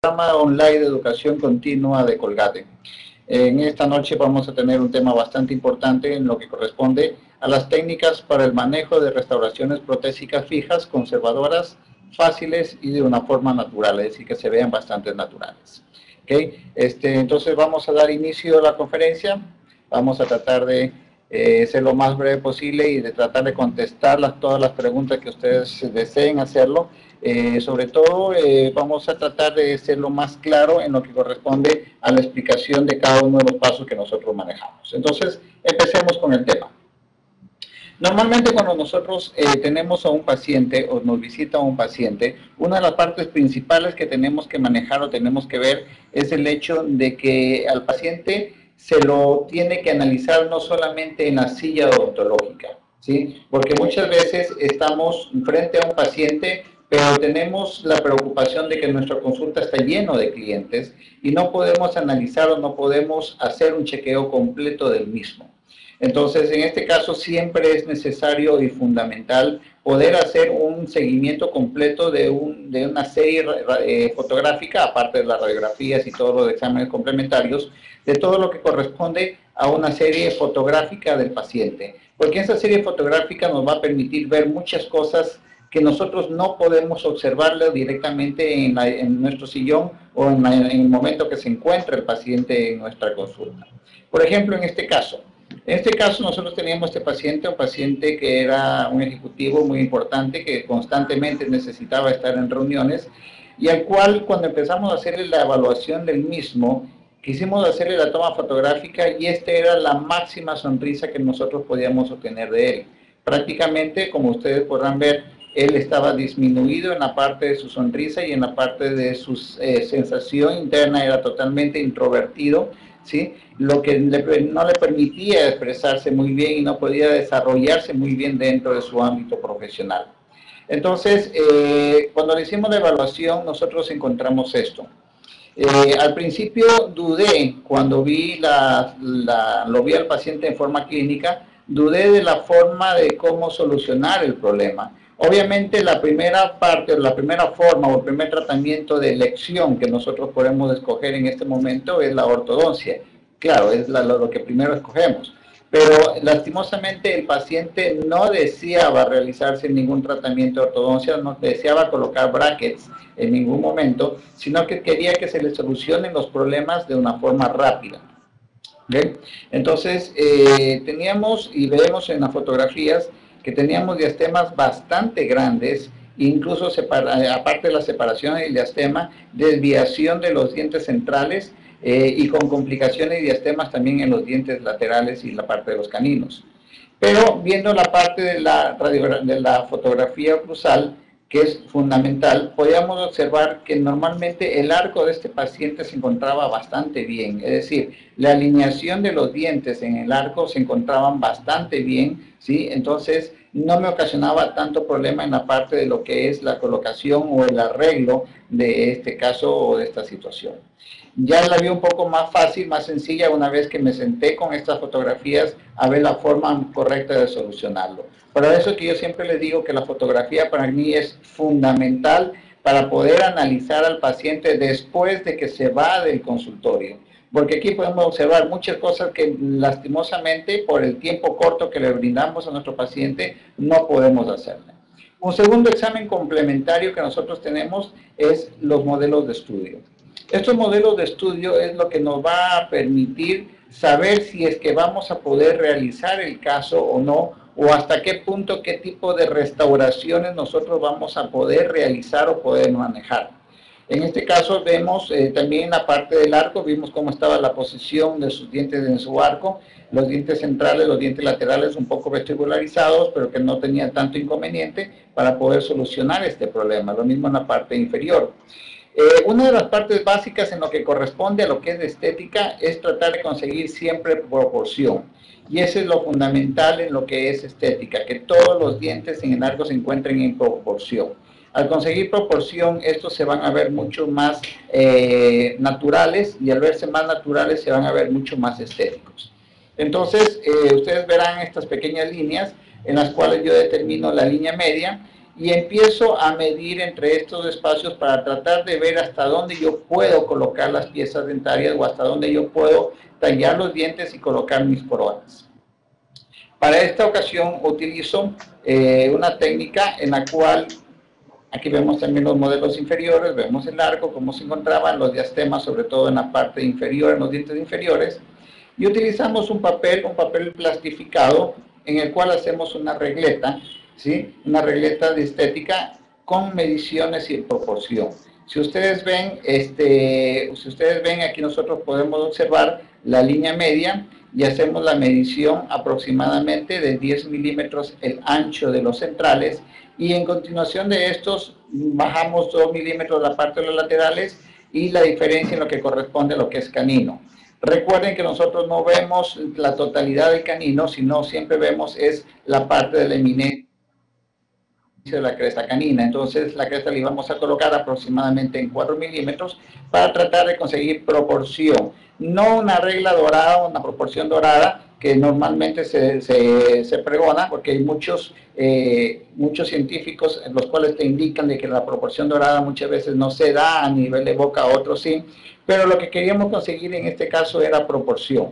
programa online de educación continua de Colgate. En esta noche vamos a tener un tema bastante importante en lo que corresponde a las técnicas para el manejo de restauraciones protésicas fijas, conservadoras, fáciles y de una forma natural, es decir, que se vean bastante naturales. ¿Okay? Entonces vamos a dar inicio a la conferencia. Vamos a tratar de ser lo más breve posible y de tratar de contestar todas las preguntas que ustedes deseen hacerlo. Sobre todo vamos a tratar de ser lo más claro en lo que corresponde a la explicación de cada uno de los pasos que nosotros manejamos. Entonces, empecemos con el tema. Normalmente cuando nosotros tenemos a un paciente o nos visita un paciente, una de las partes principales que tenemos que manejar o tenemos que ver es el hecho de que al paciente se lo tiene que analizar no solamente en la silla odontológica, ¿sí? Porque muchas veces estamos frente a un paciente, pero tenemos la preocupación de que nuestra consulta está lleno de clientes y no podemos analizar o no podemos hacer un chequeo completo del mismo. Entonces, en este caso siempre es necesario y fundamental poder hacer un seguimiento completo de una serie fotográfica, aparte de las radiografías y todos los exámenes complementarios, de todo lo que corresponde a una serie fotográfica del paciente. Porque esa serie fotográfica nos va a permitir ver muchas cosas que nosotros no podemos observarlo directamente en nuestro sillón o en el momento que se encuentra el paciente en nuestra consulta. Por ejemplo, en este caso nosotros teníamos un paciente que era un ejecutivo muy importante, que constantemente necesitaba estar en reuniones, y al cual cuando empezamos a hacerle la evaluación del mismo, quisimos hacerle la toma fotográfica y esta era la máxima sonrisa que nosotros podíamos obtener de él. Prácticamente, como ustedes podrán ver, él estaba disminuido en la parte de su sonrisa y en la parte de su sensación interna, era totalmente introvertido, ¿sí? Lo que no le permitía expresarse muy bien y no podía desarrollarse muy bien dentro de su ámbito profesional. Entonces, cuando le hicimos la evaluación, nosotros encontramos esto. Al principio dudé, cuando lo vi al paciente en forma clínica, dudé de la forma de cómo solucionar el problema. Obviamente la primera parte, la primera forma o el primer tratamiento de elección que nosotros podemos escoger en este momento es la ortodoncia. Claro, es lo que primero escogemos. Pero lastimosamente el paciente no deseaba realizarse ningún tratamiento de ortodoncia, no deseaba colocar brackets en ningún momento, sino que quería que se le solucionen los problemas de una forma rápida. ¿Okay? Entonces, teníamos y vemos en las fotografías que teníamos diastemas bastante grandes, incluso aparte de la separación del diastema, desviación de los dientes centrales y con complicaciones y diastemas también en los dientes laterales y la parte de los caninos. Pero viendo la parte de la fotografía oclusal, que es fundamental, podíamos observar que normalmente el arco de este paciente se encontraba bastante bien, es decir, la alineación de los dientes en el arco se encontraban bastante bien, ¿sí? Entonces no me ocasionaba tanto problema en la parte de lo que es la colocación o el arreglo de este caso o de esta situación. Ya la vi un poco más fácil, más sencilla, una vez que me senté con estas fotografías a ver la forma correcta de solucionarlo. Por eso que yo siempre les digo que la fotografía para mí es fundamental para poder analizar al paciente después de que se va del consultorio. Porque aquí podemos observar muchas cosas que lastimosamente por el tiempo corto que le brindamos a nuestro paciente no podemos hacerle. Un segundo examen complementario que nosotros tenemos es los modelos de estudio. Estos modelos de estudio es lo que nos va a permitir saber si es que vamos a poder realizar el caso o no, o hasta qué punto, qué tipo de restauraciones nosotros vamos a poder realizar o poder manejar. En este caso vemos también la parte del arco, vimos cómo estaba la posición de sus dientes en su arco, los dientes centrales, los dientes laterales un poco vestibularizados, pero que no tenían tanto inconveniente para poder solucionar este problema. Lo mismo en la parte inferior. Una de las partes básicas en lo que corresponde a lo que es de estética es tratar de conseguir siempre proporción. Y eso es lo fundamental en lo que es estética, que todos los dientes en el arco se encuentren en proporción. Al conseguir proporción, estos se van a ver mucho más naturales, y al verse más naturales se van a ver mucho más estéticos. Entonces, ustedes verán estas pequeñas líneas en las cuales yo determino la línea media, y empiezo a medir entre estos espacios para tratar de ver hasta dónde yo puedo colocar las piezas dentarias o hasta dónde yo puedo tallar los dientes y colocar mis coronas. Para esta ocasión utilizo una técnica en la cual, aquí vemos también los modelos inferiores, vemos el arco, cómo se encontraban los diastemas, sobre todo en la parte inferior, en los dientes inferiores, y utilizamos un papel plastificado, en el cual hacemos una regleta, ¿sí? Una regleta de estética con mediciones y proporción. Si ustedes ven, aquí nosotros podemos observar la línea media y hacemos la medición aproximadamente de 10 milímetros el ancho de los centrales, y en continuación de estos bajamos 2 milímetros la parte de los laterales y la diferencia en lo que corresponde a lo que es canino. Recuerden que nosotros no vemos la totalidad del canino, sino siempre vemos es la parte de la eminencia de la cresta canina. Entonces la cresta la íbamos a colocar aproximadamente en 4 milímetros para tratar de conseguir proporción. No una regla dorada o una proporción dorada que normalmente se pregona, porque hay muchos científicos los cuales te indican de que la proporción dorada muchas veces no se da a nivel de boca, otros sí, pero lo que queríamos conseguir en este caso era proporción.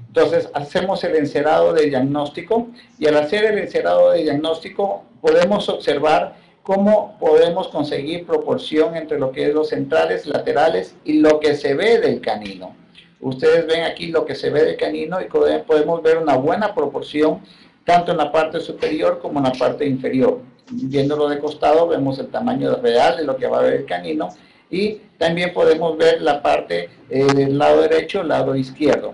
Entonces hacemos el encerado de diagnóstico, y al hacer el encerado de diagnóstico podemos observar cómo podemos conseguir proporción entre lo que es los centrales, laterales y lo que se ve del canino. Ustedes ven aquí lo que se ve del canino y podemos ver una buena proporción tanto en la parte superior como en la parte inferior. Viéndolo de costado vemos el tamaño real de lo que va a ver el canino, y también podemos ver la parte del lado derecho, lado izquierdo.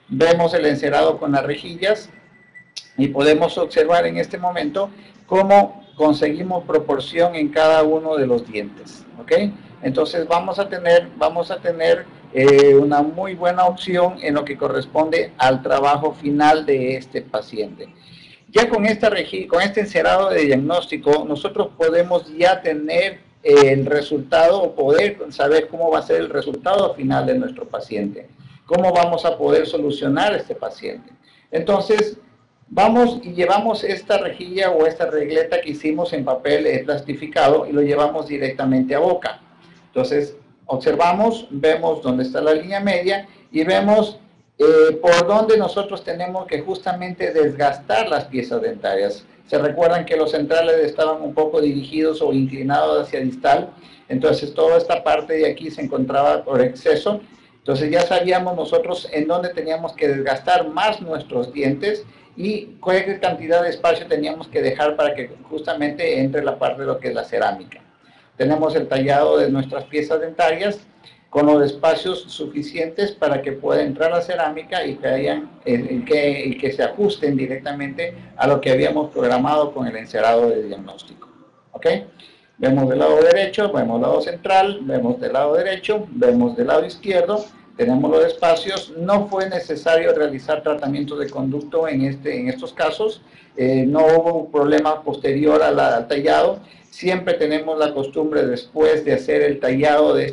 Vemos el encerado con las rejillas y podemos observar en este momento cómo conseguimos proporción en cada uno de los dientes, ¿ok? Entonces vamos a tener una muy buena opción en lo que corresponde al trabajo final de este paciente. Ya con este encerado de diagnóstico, nosotros podemos ya tener el resultado, o poder saber cómo va a ser el resultado final de nuestro paciente, cómo vamos a poder solucionar a este paciente. Entonces, vamos y llevamos esta rejilla o esta regleta que hicimos en papel plastificado y lo llevamos directamente a boca. Entonces, observamos, vemos dónde está la línea media y vemos por dónde nosotros tenemos que justamente desgastar las piezas dentarias. Se recuerdan que los centrales estaban un poco dirigidos o inclinados hacia distal, entonces toda esta parte de aquí se encontraba por exceso. Entonces ya sabíamos nosotros en dónde teníamos que desgastar más nuestros dientes y qué cantidad de espacio teníamos que dejar para que justamente entre la parte de lo que es la cerámica. Tenemos el tallado de nuestras piezas dentarias con los espacios suficientes para que pueda entrar la cerámica y que se ajusten directamente a lo que habíamos programado con el encerado de diagnóstico. ¿Ok? Vemos del lado derecho, vemos del lado central, vemos del lado derecho, vemos del lado izquierdo, tenemos los espacios. No fue necesario realizar tratamientos de conducto en estos casos, no hubo un problema posterior al tallado. Siempre tenemos la costumbre, después de hacer el tallado de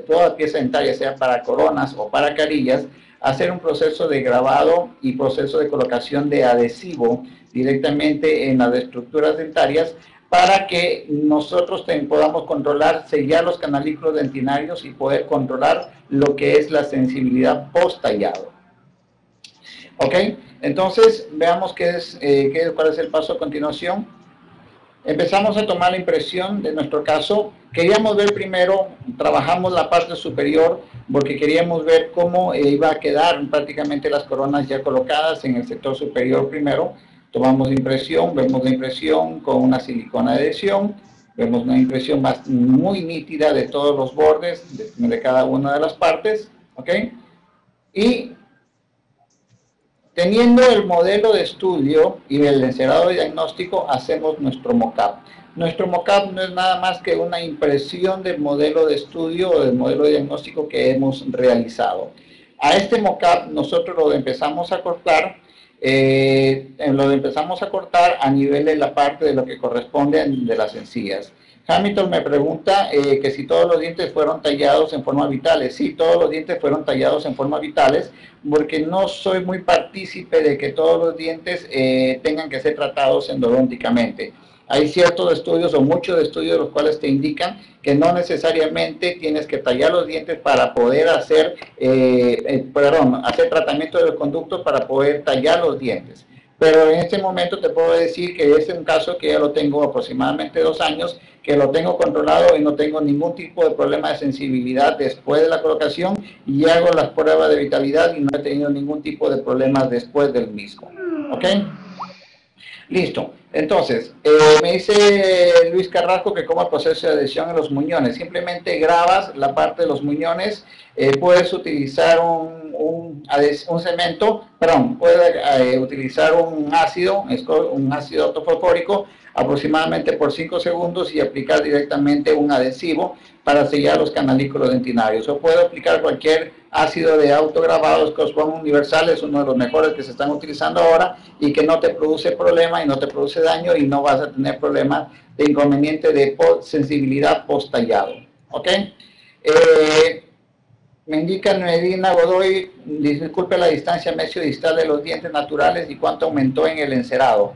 toda pieza dentaria, sea para coronas o para carillas, hacer un proceso de grabado y proceso de colocación de adhesivo directamente en las estructuras dentarias, para que nosotros podamos controlar, sellar los canalículos dentinarios y poder controlar lo que es la sensibilidad post tallado. ¿Ok? Entonces, veamos cuál es el paso a continuación. Empezamos a tomar la impresión de nuestro caso. Queríamos ver primero, trabajamos la parte superior porque queríamos ver cómo iba a quedar prácticamente las coronas ya colocadas en el sector superior primero. Tomamos impresión, vemos la impresión con una silicona de adhesión, vemos una impresión muy nítida de todos los bordes de cada una de las partes, ¿ok? Y teniendo el modelo de estudio y el encerado de diagnóstico, hacemos nuestro mock-up. Nuestro mock-up no es nada más que una impresión del modelo de estudio o del modelo de diagnóstico que hemos realizado. A este mock-up nosotros lo empezamos a cortar, a nivel de la parte de lo que corresponde de las encías. Hamilton me pregunta que si todos los dientes fueron tallados en forma vitales. Sí, todos los dientes fueron tallados en forma vitales, porque no soy muy partícipe de que todos los dientes tengan que ser tratados endodónticamente. Hay ciertos estudios o muchos estudios los cuales te indican que no necesariamente tienes que tallar los dientes para poder hacer, hacer tratamiento de los conductos para poder tallar los dientes. Pero en este momento te puedo decir que este es un caso que ya lo tengo aproximadamente 2 años, que lo tengo controlado y no tengo ningún tipo de problema de sensibilidad después de la colocación, y hago las pruebas de vitalidad y no he tenido ningún tipo de problemas después del mismo. ¿Ok? Listo. Entonces, me dice Luis Carrasco que como el proceso de adhesión en los muñones. Simplemente grabas la parte de los muñones, puedes utilizar un cemento, perdón, puedes utilizar un ácido ortofosfórico aproximadamente por 5 segundos y aplicar directamente un adhesivo para sellar los canalículos dentinarios. O puedo aplicar cualquier ácido de autograbado, Scotch-Bond Universal, es uno de los mejores que se están utilizando ahora y que no te produce problema y no te produce daño y no vas a tener problemas de inconveniente de sensibilidad post-tallado. ¿Ok? Me indica Medina Godoy, disculpe la distancia mesio-distal de los dientes naturales y cuánto aumentó en el encerado.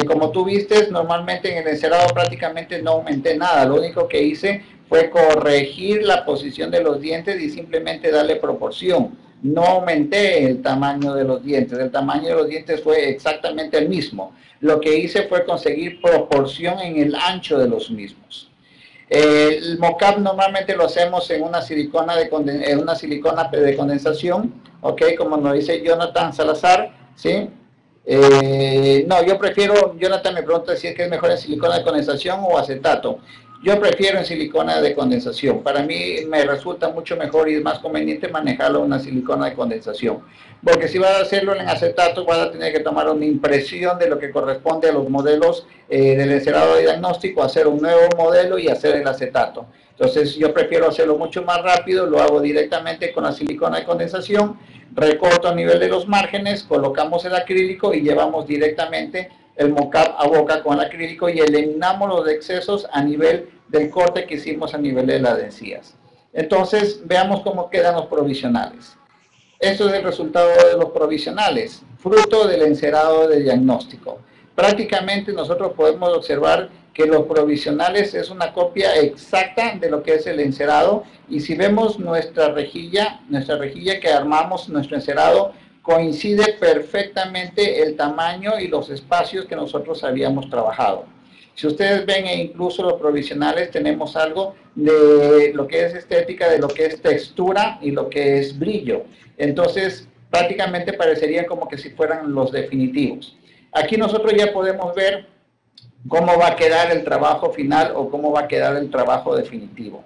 Como tú viste, normalmente en el encerado prácticamente no aumenté nada, lo único que hice fue corregir la posición de los dientes y simplemente darle proporción. No aumenté el tamaño de los dientes, el tamaño de los dientes fue exactamente el mismo. Lo que hice fue conseguir proporción en el ancho de los mismos. El mocap normalmente lo hacemos en una silicona de condensación, ¿ok? Como nos dice Jonathan Salazar, ¿sí? No, yo prefiero, Jonathan me pregunta si es que es mejor en silicona de condensación o acetato. Yo prefiero en silicona de condensación. Para mí me resulta mucho mejor y es más conveniente manejarlo en una silicona de condensación. Porque si vas a hacerlo en acetato, vas a tener que tomar una impresión de lo que corresponde a los modelos del encerado de diagnóstico, hacer un nuevo modelo y hacer el acetato. Entonces yo prefiero hacerlo mucho más rápido, lo hago directamente con la silicona de condensación, recorto a nivel de los márgenes, colocamos el acrílico y llevamos directamente el mocap a boca con el acrílico y eliminamos los excesos a nivel del corte que hicimos a nivel de las encías. Entonces, veamos cómo quedan los provisionales. Esto es el resultado de los provisionales, fruto del encerado de diagnóstico. Prácticamente nosotros podemos observar que los provisionales es una copia exacta de lo que es el encerado, y si vemos nuestra rejilla que armamos, nuestro encerado, coincide perfectamente el tamaño y los espacios que nosotros habíamos trabajado. Si ustedes ven, e incluso los provisionales, tenemos algo de lo que es estética, de lo que es textura y lo que es brillo. Entonces, prácticamente parecerían como que si fueran los definitivos. Aquí nosotros ya podemos ver cómo va a quedar el trabajo final o cómo va a quedar el trabajo definitivo.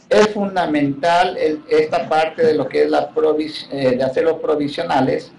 Es fundamental esta parte de lo que es de hacer los provisionales,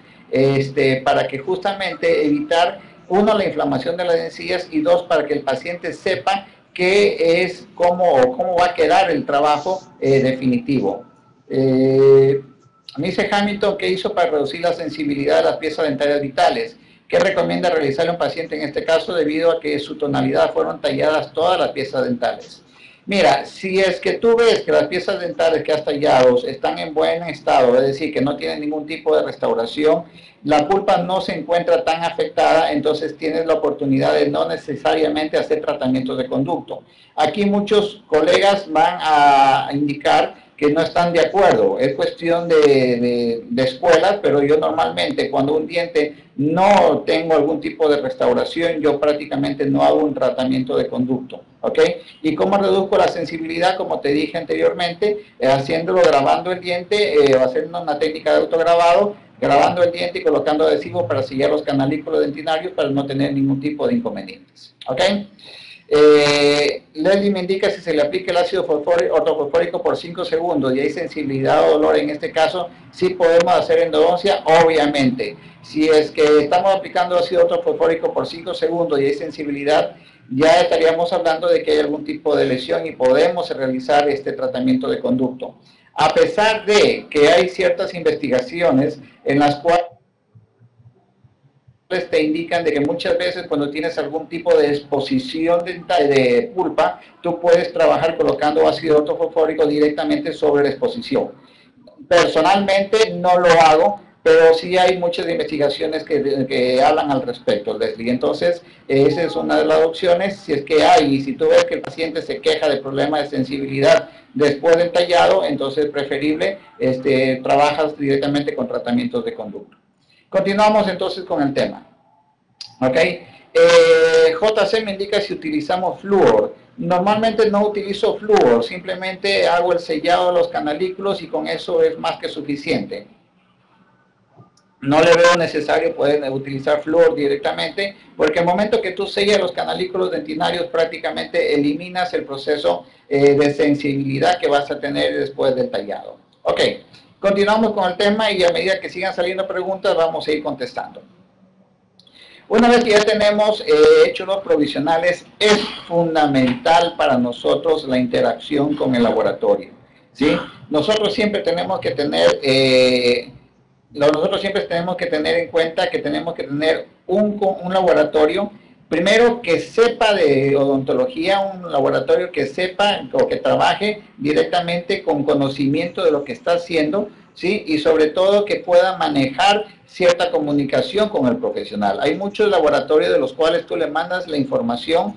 para que justamente evitar, uno, la inflamación de las encías, y dos, para que el paciente sepa qué es, cómo va a quedar el trabajo definitivo. Me dice Hamilton, ¿qué hizo para reducir la sensibilidad de las piezas dentarias vitales? ¿Qué recomienda realizarle a un paciente en este caso debido a que su tonalidad fueron talladas todas las piezas dentales? Mira, si es que tú ves que las piezas dentales que has tallado están en buen estado, es decir, que no tienen ningún tipo de restauración, la pulpa no se encuentra tan afectada, entonces tienes la oportunidad de no necesariamente hacer tratamientos de conducto. Aquí muchos colegas van a indicar que no están de acuerdo, es cuestión de escuelas, pero yo normalmente cuando un diente no tengo algún tipo de restauración, yo prácticamente no hago un tratamiento de conducto, ¿ok? ¿Y cómo reduzco la sensibilidad? Como te dije anteriormente, haciéndolo, grabando el diente, o haciendo una técnica de autograbado, grabando el diente y colocando adhesivos para sellar los canalículos dentinarios para no tener ningún tipo de inconvenientes, ¿ok? Leslie me indica si se le aplica el ácido ortofosfórico por 5 segundos y hay sensibilidad o dolor. En este caso, sí podemos hacer endodoncia, obviamente. Si es que estamos aplicando ácido ortofosfórico por 5 segundos y hay sensibilidad, ya estaríamos hablando de que hay algún tipo de lesión y podemos realizar este tratamiento de conducto. A pesar de que hay ciertas investigaciones en las cuales te indican de que muchas veces cuando tienes algún tipo de exposición de pulpa, tú puedes trabajar colocando ácido ortofosfórico directamente sobre la exposición. Personalmente no lo hago pero sí hay muchas investigaciones que hablan al respecto, Leslie. Entonces, esa es una de las opciones, si es que hay, y si tú ves que el paciente se queja de problemas de sensibilidad después del tallado, entonces es preferible, trabajas directamente con tratamientos de conducto. Continuamos entonces con el tema. ¿Ok? JC me indica si utilizamos flúor. Normalmente no utilizo flúor, simplemente hago el sellado de los canalículos y con eso es más que suficiente. No le veo necesario poder utilizar flúor directamente, porque el momento que tú sellas los canalículos dentinarios prácticamente eliminas el proceso de sensibilidad que vas a tener después del tallado. Ok, continuamos con el tema y a medida que sigan saliendo preguntas vamos a ir contestando. Una vez que ya tenemos hechos los provisionales, es fundamental para nosotros la interacción con el laboratorio, ¿sí? Nosotros siempre tenemos que tener en cuenta que tenemos que tener un laboratorio, primero que sepa de odontología, un laboratorio que sepa o que trabaje directamente con conocimiento de lo que está haciendo, ¿sí? Y sobre todo que pueda manejar cierta comunicación con el profesional. Hay muchos laboratorios de los cuales tú le mandas la información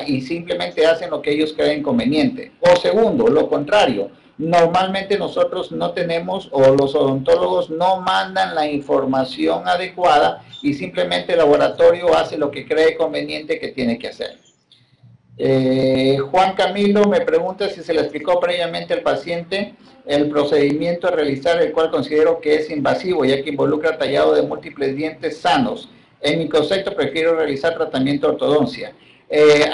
y simplemente hacen lo que ellos creen conveniente. O segundo, lo contrario, normalmente nosotros no tenemos, o los odontólogos no mandan la información adecuada y simplemente el laboratorio hace lo que cree conveniente que tiene que hacer. Juan Camilo me pregunta si se le explicó previamente al paciente el procedimiento a realizar, el cual considero que es invasivo, ya que involucra tallado de múltiples dientes sanos. En mi concepto prefiero realizar tratamiento de ortodoncia.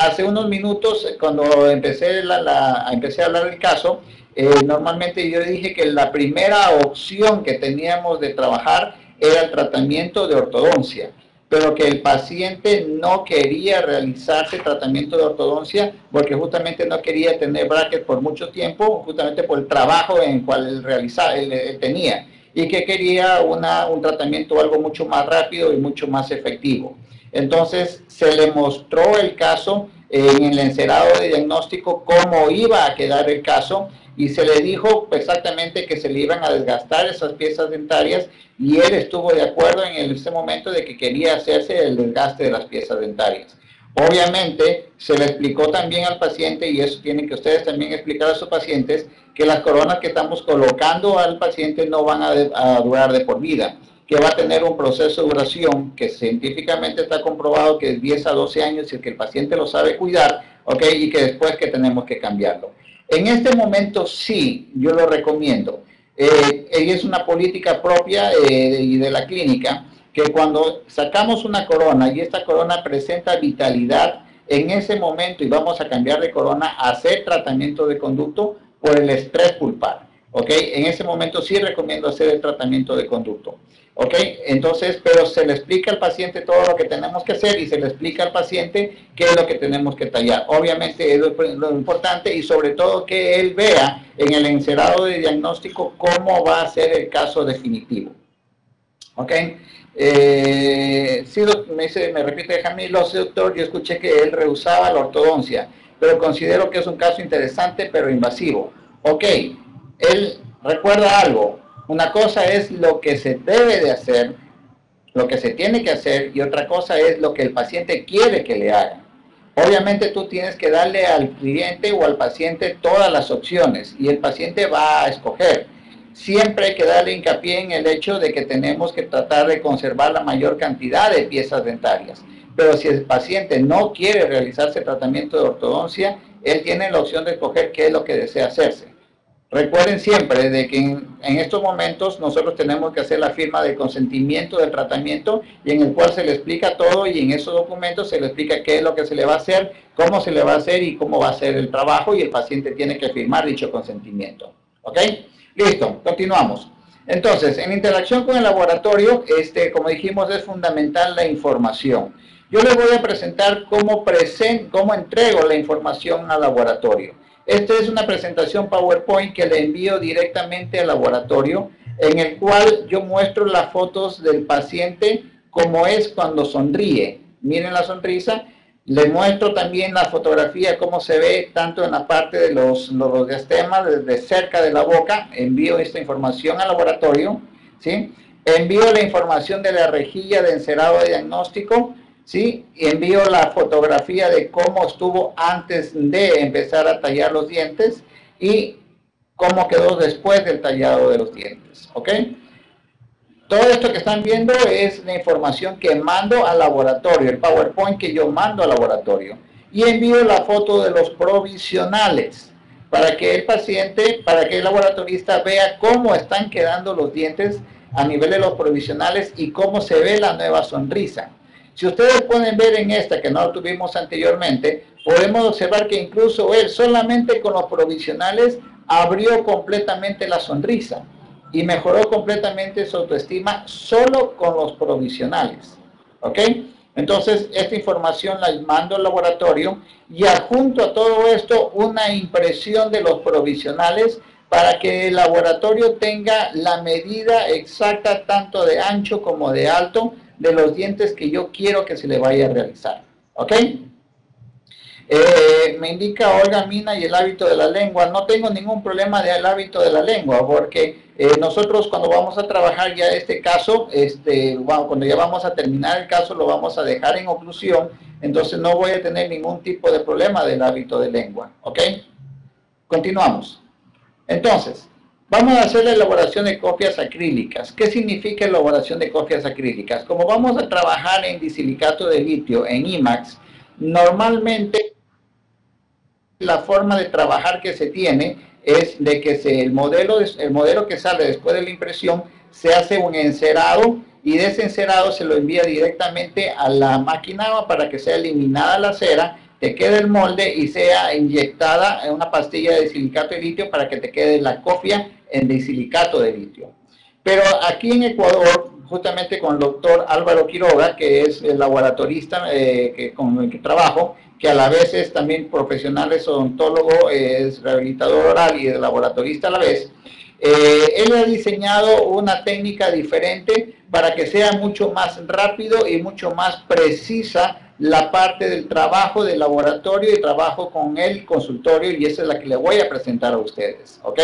Hace unos minutos, cuando empecé a hablar del caso, normalmente yo dije que la primera opción que teníamos de trabajar era el tratamiento de ortodoncia, pero que el paciente no quería realizarse tratamiento de ortodoncia porque justamente no quería tener brackets por mucho tiempo, justamente por el trabajo en el cual él tenía, y que quería un tratamiento algo mucho más rápido y mucho más efectivo. Entonces se le mostró el caso en el encerado de diagnóstico cómo iba a quedar el caso y se le dijo exactamente que se le iban a desgastar esas piezas dentarias y él estuvo de acuerdo en ese momento de que quería hacerse el desgaste de las piezas dentarias. Obviamente se le explicó también al paciente, y eso tienen que ustedes también explicar a sus pacientes, que las coronas que estamos colocando al paciente no van a durar de por vida, que va a tener un proceso de duración que científicamente está comprobado que es 10 a 12 años y que el paciente lo sabe cuidar, ¿ok? Y que después que tenemos que cambiarlo. En este momento sí, yo lo recomiendo. Es una política propia de la clínica, que cuando sacamos una corona y esta corona presenta vitalidad, en ese momento, y vamos a cambiar de corona, a hacer tratamiento de conducto por el estrés pulpar. ¿Ok? En ese momento sí recomiendo hacer el tratamiento de conducto. ¿Ok? Entonces, pero se le explica al paciente todo lo que tenemos que hacer y se le explica al paciente qué es lo que tenemos que tallar. Obviamente es lo importante y sobre todo que él vea en el encerado de diagnóstico cómo va a ser el caso definitivo. ¿Ok? Sí, me repite Jamilo, sí, doctor, yo escuché que él rehusaba la ortodoncia, pero considero que es un caso interesante pero invasivo. Ok, él recuerda algo, una cosa es lo que se debe de hacer, lo que se tiene que hacer, y otra cosa es lo que el paciente quiere que le haga. Obviamente tú tienes que darle al cliente o al paciente todas las opciones y el paciente va a escoger. Siempre hay que darle hincapié en el hecho de que tenemos que tratar de conservar la mayor cantidad de piezas dentarias. Pero si el paciente no quiere realizarse tratamiento de ortodoncia, él tiene la opción de escoger qué es lo que desea hacerse. Recuerden siempre de que en estos momentos nosotros tenemos que hacer la firma de consentimiento del tratamiento y en el cual se le explica todo y en esos documentos se le explica qué es lo que se le va a hacer, cómo se le va a hacer y cómo va a ser el trabajo y el paciente tiene que firmar dicho consentimiento. ¿Ok? Listo, continuamos. Entonces, en interacción con el laboratorio, como dijimos, es fundamental la información. Yo les voy a presentar cómo entrego la información al laboratorio. Esta es una presentación PowerPoint que le envío directamente al laboratorio, en el cual yo muestro las fotos del paciente como es cuando sonríe. Miren la sonrisa. Le muestro también la fotografía, cómo se ve tanto en la parte de los diastemas, desde cerca de la boca. Envío esta información al laboratorio, ¿sí? envío la información de la rejilla de encerado de diagnóstico, ¿sí? Y envío la fotografía de cómo estuvo antes de empezar a tallar los dientes y cómo quedó después del tallado de los dientes, ¿ok? Todo esto que están viendo es la información que mando al laboratorio, el PowerPoint que yo mando al laboratorio. Y envío la foto de los provisionales para que el paciente, para que el laboratorista vea cómo están quedando los dientes a nivel de los provisionales y cómo se ve la nueva sonrisa. Si ustedes pueden ver en esta, que no lo tuvimos anteriormente, podemos observar que incluso él solamente con los provisionales abrió completamente la sonrisa y mejoró completamente su autoestima solo con los provisionales, ¿ok? Entonces, esta información la mando al laboratorio y adjunto a todo esto una impresión de los provisionales para que el laboratorio tenga la medida exacta tanto de ancho como de alto de los dientes que yo quiero que se le vaya a realizar, ¿ok? Me indica Olga Mina y el hábito de la lengua. No tengo ningún problema del hábito de la lengua, porque nosotros cuando vamos a trabajar ya este caso, cuando ya vamos a terminar el caso, lo vamos a dejar en oclusión, entonces no voy a tener ningún tipo de problema del hábito de lengua, ¿ok? Continuamos. Entonces, vamos a hacer la elaboración de copias acrílicas. ¿Qué significa elaboración de copias acrílicas? Como vamos a trabajar en disilicato de litio, en IMAX, normalmente la forma de trabajar que se tiene es de que el modelo que sale después de la impresión se hace un encerado y de ese encerado se lo envía directamente a la máquina para que sea eliminada la cera, te quede el molde y sea inyectada en una pastilla de silicato de litio para que te quede la copia en disilicato de litio. Pero aquí en Ecuador, justamente con el doctor Álvaro Quiroga, que es el laboratorista con el que trabajo, que a la vez es también profesional, es odontólogo, es rehabilitador oral y es laboratorista a la vez, él ha diseñado una técnica diferente para que sea mucho más rápido y mucho más precisa la parte del trabajo del laboratorio y trabajo con el consultorio, y esa es la que le voy a presentar a ustedes, ¿ok?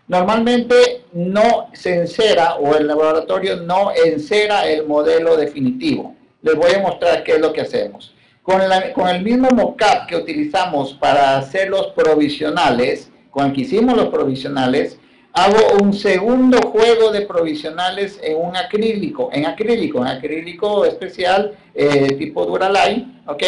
Normalmente no se encera, o el laboratorio no encera el modelo definitivo. Les voy a mostrar qué es lo que hacemos. Con el mismo mockup que utilizamos para hacer los provisionales, con el que hicimos los provisionales, hago un segundo juego de provisionales en acrílico especial, tipo Duralay, ¿ok?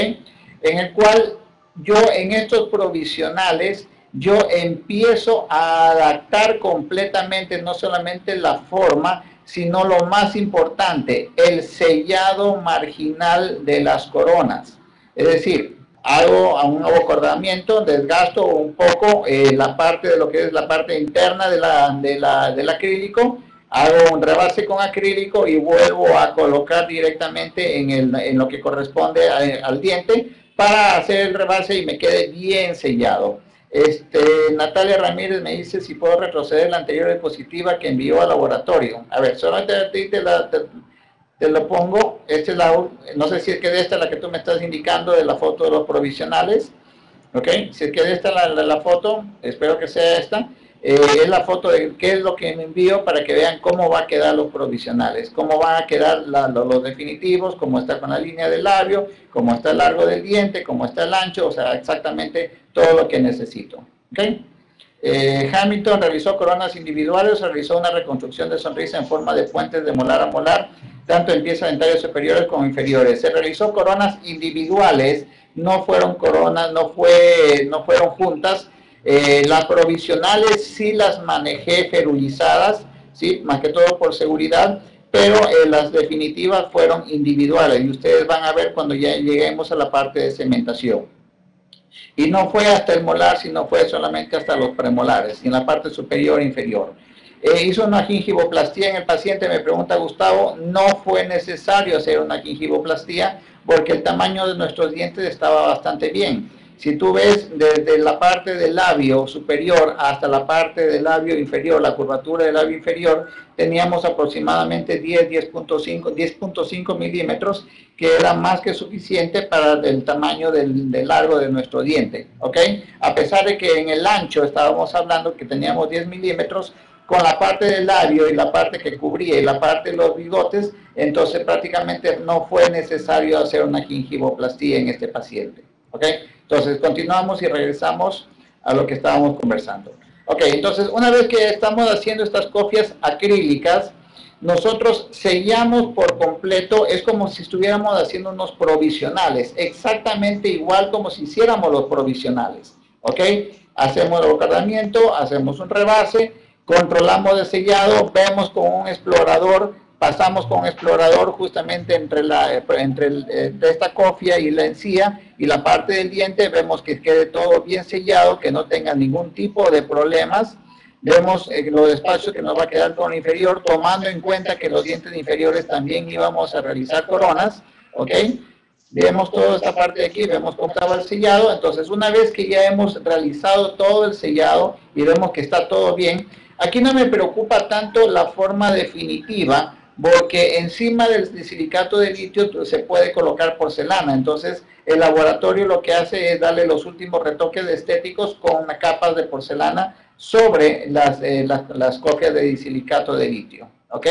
En el cual yo en estos provisionales yo empiezo a adaptar completamente no solamente la forma, sino lo más importante, el sellado marginal de las coronas. Es decir, hago un abocordamiento, desgasto un poco la parte de lo que es la parte interna del acrílico, hago un rebase con acrílico y vuelvo a colocar directamente en lo que corresponde al diente para hacer el rebase y me quede bien sellado. Natalia Ramírez me dice si puedo retroceder la anterior diapositiva que envió al laboratorio. A ver, solamente a ti te lo pongo. No sé si es que de esta la que tú me estás indicando de la foto de los provisionales. ¿Ok? Si es que de esta la foto, espero que sea esta. Es la foto de qué es lo que me envío para que vean cómo va a quedar los provisionales, cómo van a quedar los definitivos, cómo está con la línea del labio, cómo está el largo del diente, cómo está el ancho, o sea, exactamente todo lo que necesito. ¿Okay? Hamilton realizó coronas individuales, realizó una reconstrucción de sonrisa en forma de puentes de molar a molar, tanto en piezas dentarias superiores como inferiores. Se realizó coronas individuales, no fueron coronas, no fueron juntas. Las provisionales sí las manejé ferulizadas, ¿sí? Más que todo por seguridad, pero las definitivas fueron individuales y ustedes van a ver cuando ya lleguemos a la parte de cementación. Y no fue hasta el molar, sino fue solamente hasta los premolares, y en la parte superior e inferior. Hizo una gingivoplastía en el paciente, me pregunta Gustavo, no fue necesario hacer una gingivoplastía porque el tamaño de nuestros dientes estaba bastante bien. Si tú ves desde la parte del labio superior hasta la parte del labio inferior, la curvatura del labio inferior, teníamos aproximadamente 10.5 milímetros, que era más que suficiente para el tamaño del largo de nuestro diente, ¿ok? A pesar de que en el ancho estábamos hablando que teníamos 10 milímetros, con la parte del labio y la parte que cubría y la parte de los bigotes, entonces prácticamente no fue necesario hacer una gingivoplastía en este paciente. ¿Ok? Entonces continuamos y regresamos a lo que estábamos conversando. Ok, entonces una vez que estamos haciendo estas copias acrílicas, nosotros sellamos por completo, es como si estuviéramos haciendo unos provisionales, exactamente igual como si hiciéramos los provisionales. ¿Ok? Hacemos el bocardamiento, hacemos un rebase, controlamos el sellado, vemos con un explorador, pasamos con un explorador justamente entre esta cofia y la encía y la parte del diente, vemos que quede todo bien sellado, que no tenga ningún tipo de problemas. Vemos los espacios que nos va a quedar con el inferior, tomando en cuenta que los dientes inferiores también íbamos a realizar coronas, ¿ok? Vemos toda esta parte de aquí, vemos cómo estaba el sellado. Entonces, una vez que ya hemos realizado todo el sellado y vemos que está todo bien, aquí no me preocupa tanto la forma definitiva, porque encima del silicato de litio se puede colocar porcelana. Entonces, el laboratorio lo que hace es darle los últimos retoques estéticos con capas de porcelana sobre las copias de disilicato de litio. ¿Ok?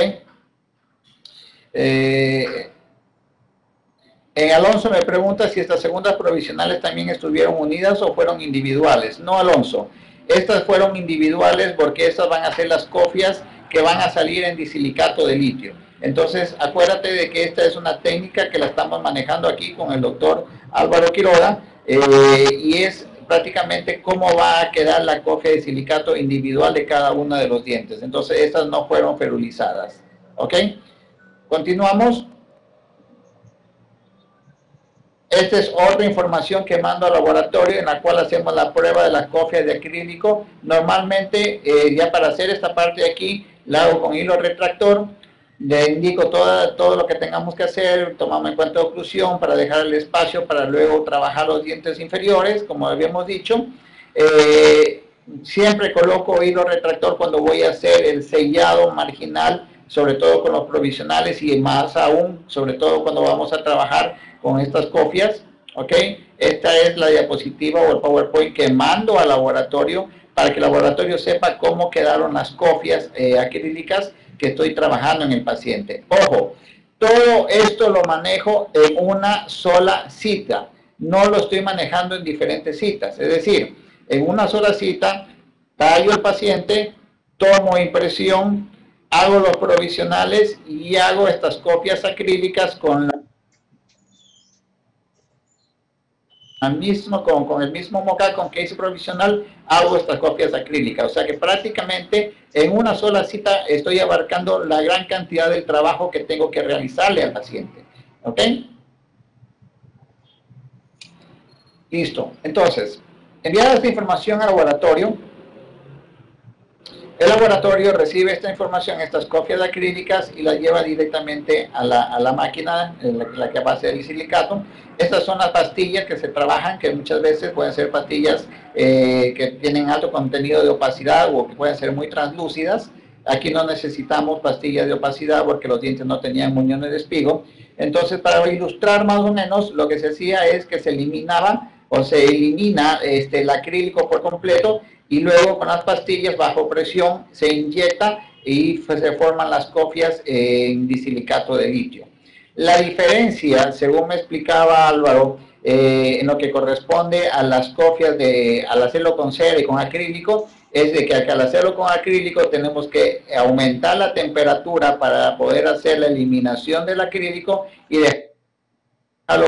Alonso me pregunta si estas segundas provisionales también estuvieron unidas o fueron individuales. No, Alonso, estas fueron individuales porque estas van a ser las copias que van a salir en disilicato de litio. Entonces, acuérdate de que esta es una técnica que la estamos manejando aquí con el doctor Álvaro Quiroga y es prácticamente cómo va a quedar la copia de silicato individual de cada uno de los dientes. Entonces, estas no fueron ferulizadas. ¿Ok? Continuamos. Esta es otra información que mando al laboratorio en la cual hacemos la prueba de las copias de acrílico. Normalmente, ya para hacer esta parte de aquí, la hago con hilo retractor. Le indico todo lo que tengamos que hacer, tomamos en cuenta oclusión para dejar el espacio para luego trabajar los dientes inferiores, como habíamos dicho. Siempre coloco hilo retractor cuando voy a hacer el sellado marginal, sobre todo con los provisionales y más aún, sobre todo cuando vamos a trabajar con estas copias. ¿Ok? Esta es la diapositiva o el PowerPoint que mando al laboratorio para que el laboratorio sepa cómo quedaron las copias acrílicas que estoy trabajando en el paciente. Ojo, todo esto lo manejo en una sola cita, no lo estoy manejando en diferentes citas, es decir, en una sola cita, tallo el paciente, tomo impresión, hago los provisionales y hago estas copias acrílicas con el mismo moca con que hice provisional, hago estas copias acrílicas. O sea que prácticamente en una sola cita estoy abarcando la gran cantidad del trabajo que tengo que realizarle al paciente. ¿Ok? Listo. Entonces, enviada esta información al laboratorio, el laboratorio recibe esta información, estas copias acrílicas, y las lleva directamente a la máquina, la que va a hacer el silicato. Estas son las pastillas que se trabajan, que muchas veces pueden ser pastillas que tienen alto contenido de opacidad o que pueden ser muy translúcidas. Aquí no necesitamos pastillas de opacidad porque los dientes no tenían muñones de espigo. Entonces, para ilustrar más o menos, lo que se hacía es que se eliminaba o se elimina el acrílico por completo, y luego con las pastillas bajo presión se inyecta y se forman las copias en disilicato de litio. La diferencia, según me explicaba Álvaro, en lo que corresponde a las copias al hacerlo con cera y con acrílico, es de que al hacerlo con acrílico tenemos que aumentar la temperatura para poder hacer la eliminación del acrílico y dejarlo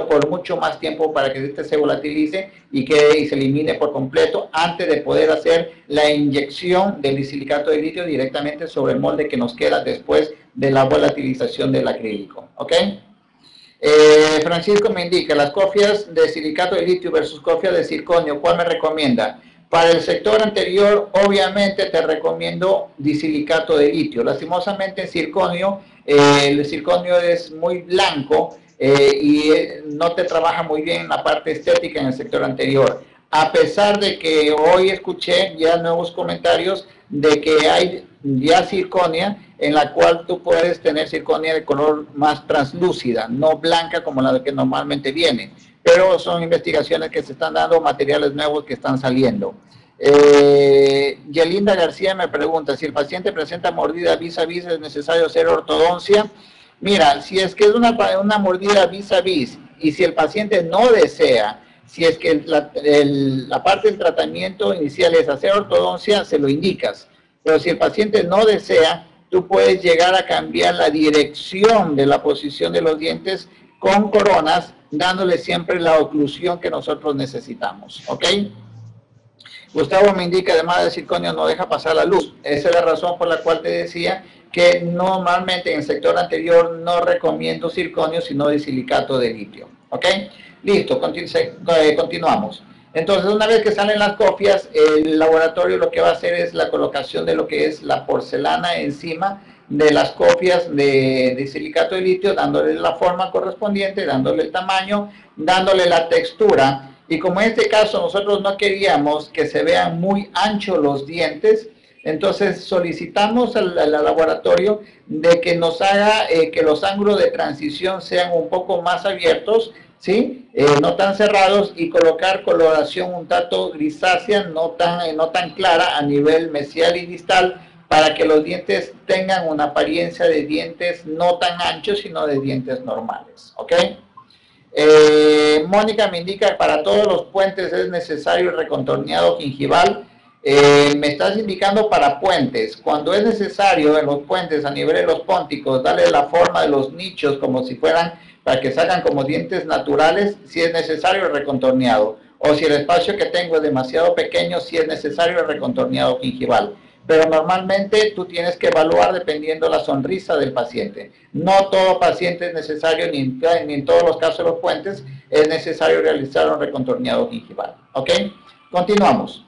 por mucho más tiempo para que este se volatilice y se elimine por completo antes de poder hacer la inyección del disilicato de litio directamente sobre el molde que nos queda después de la volatilización del acrílico. ¿Ok? Francisco me indica, las copias de silicato de litio versus copias de circonio, ¿cuál me recomienda? Para el sector anterior, obviamente te recomiendo disilicato de litio. Lastimosamente en circonio, el circonio es muy blanco y no te trabaja muy bien en la parte estética en el sector anterior. A pesar de que hoy escuché ya nuevos comentarios de que hay ya circonia en la cual tú puedes tener circonia de color más translúcida, no blanca como la que normalmente viene, pero son investigaciones que se están dando, materiales nuevos que están saliendo. Yelinda García me pregunta, si el paciente presenta mordida vis a vis, ¿es necesario hacer ortodoncia? Mira, si es que es una mordida vis a vis y si el paciente no desea, si es que la parte del tratamiento inicial es hacer ortodoncia, se lo indicas. Pero si el paciente no desea, tú puedes llegar a cambiar la dirección de la posición de los dientes con coronas, dándole siempre la oclusión que nosotros necesitamos, ¿ok? Gustavo me indica, además del circonio, no deja pasar la luz. Esa es la razón por la cual te decía que normalmente en el sector anterior no recomiendo circonio, sino de silicato de litio. ¿Ok? Listo, continuamos. Entonces, una vez que salen las copias, el laboratorio lo que va a hacer es la colocación de lo que es la porcelana encima de las copias de silicato de litio, dándole la forma correspondiente, dándole el tamaño, dándole la textura. Y como en este caso nosotros no queríamos que se vean muy anchos los dientes, entonces solicitamos al laboratorio de que nos haga que los ángulos de transición sean un poco más abiertos, ¿sí? No tan cerrados, y colocar coloración un tanto grisácea, no tan clara a nivel mesial y distal, para que los dientes tengan una apariencia de dientes no tan anchos, sino de dientes normales, ¿ok? Mónica me indica que para todos los puentes es necesario el recontorneado gingival. Me estás indicando para puentes. Cuando es necesario en los puentes a nivel de los pónticos darle la forma de los nichos como si fueran, para que salgan como dientes naturales, si es necesario el recontorneado. O si el espacio que tengo es demasiado pequeño, si es necesario el recontorneado gingival. Pero normalmente tú tienes que evaluar dependiendo la sonrisa del paciente. No todo paciente es necesario, ni en todos los casos de los puentes, es necesario realizar un recontorneado gingival. ¿Ok? Continuamos.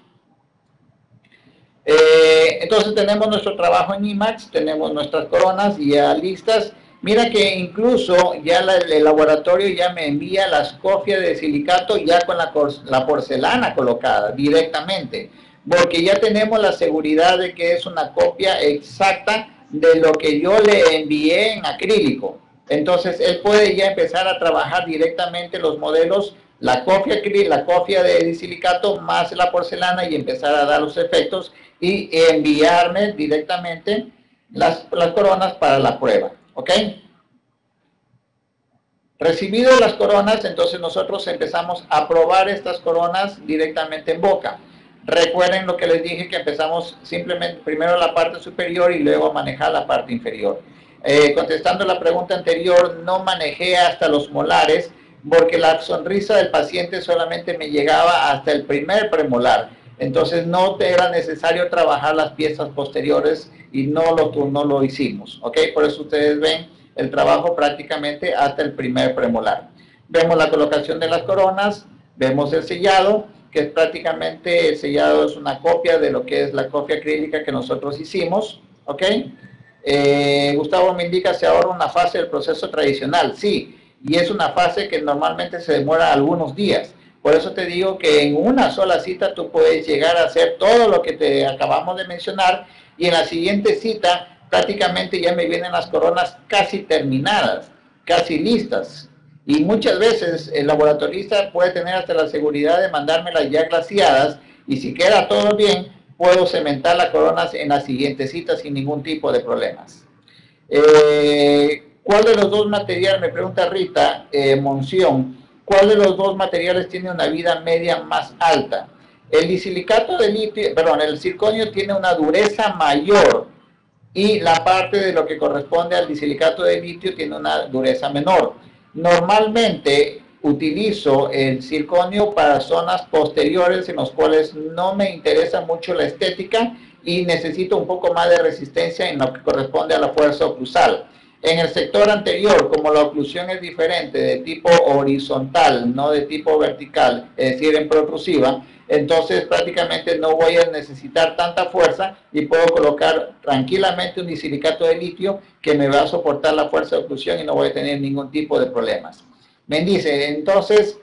Entonces tenemos nuestro trabajo en IMAX, tenemos nuestras coronas ya listas. Mira que incluso ya el laboratorio ya me envía las copias de silicato ya con la porcelana colocada directamente, porque ya tenemos la seguridad de que es una copia exacta de lo que yo le envié en acrílico. Entonces él puede ya empezar a trabajar directamente los modelos, la copia de silicato más la porcelana, y empezar a dar los efectos y enviarme directamente las coronas para la prueba. ¿Ok? Recibido las coronas, entonces nosotros empezamos a probar estas coronas directamente en boca. Recuerden lo que les dije, que empezamos simplemente primero la parte superior y luego a manejar la parte inferior. Contestando la pregunta anterior, no manejé hasta los molares porque la sonrisa del paciente solamente me llegaba hasta el primer premolar. Entonces no era necesario trabajar las piezas posteriores y no lo hicimos. ¿Ok? Por eso ustedes ven el trabajo prácticamente hasta el primer premolar. Vemos la colocación de las coronas, vemos el sellado, que es prácticamente, el sellado es una copia de lo que es la copia acrílica que nosotros hicimos, ¿ok? Gustavo me indica, se ahorra una fase del proceso tradicional, sí, y es una fase que normalmente se demora algunos días. Por eso te digo que en una sola cita tú puedes llegar a hacer todo lo que te acabamos de mencionar, y en la siguiente cita prácticamente ya me vienen las coronas casi terminadas, casi listas. Y muchas veces el laboratorista puede tener hasta la seguridad de mandármelas ya glaciadas, y si queda todo bien, puedo cementar las coronas en la siguiente cita sin ningún tipo de problemas. ¿Cuál de los dos materiales, me pregunta Rita Monción, cuál de los dos materiales tiene una vida media más alta? El disilicato de litio, perdón, el circonio tiene una dureza mayor, y la parte de lo que corresponde al disilicato de litio tiene una dureza menor. Normalmente utilizo el circonio para zonas posteriores en las cuales no me interesa mucho la estética y necesito un poco más de resistencia en lo que corresponde a la fuerza oclusal. En el sector anterior, como la oclusión es diferente, de tipo horizontal, no de tipo vertical, es decir, en protrusiva, entonces prácticamente no voy a necesitar tanta fuerza y puedo colocar tranquilamente un disilicato de litio que me va a soportar la fuerza de oclusión y no voy a tener ningún tipo de problemas. Me dice, entonces,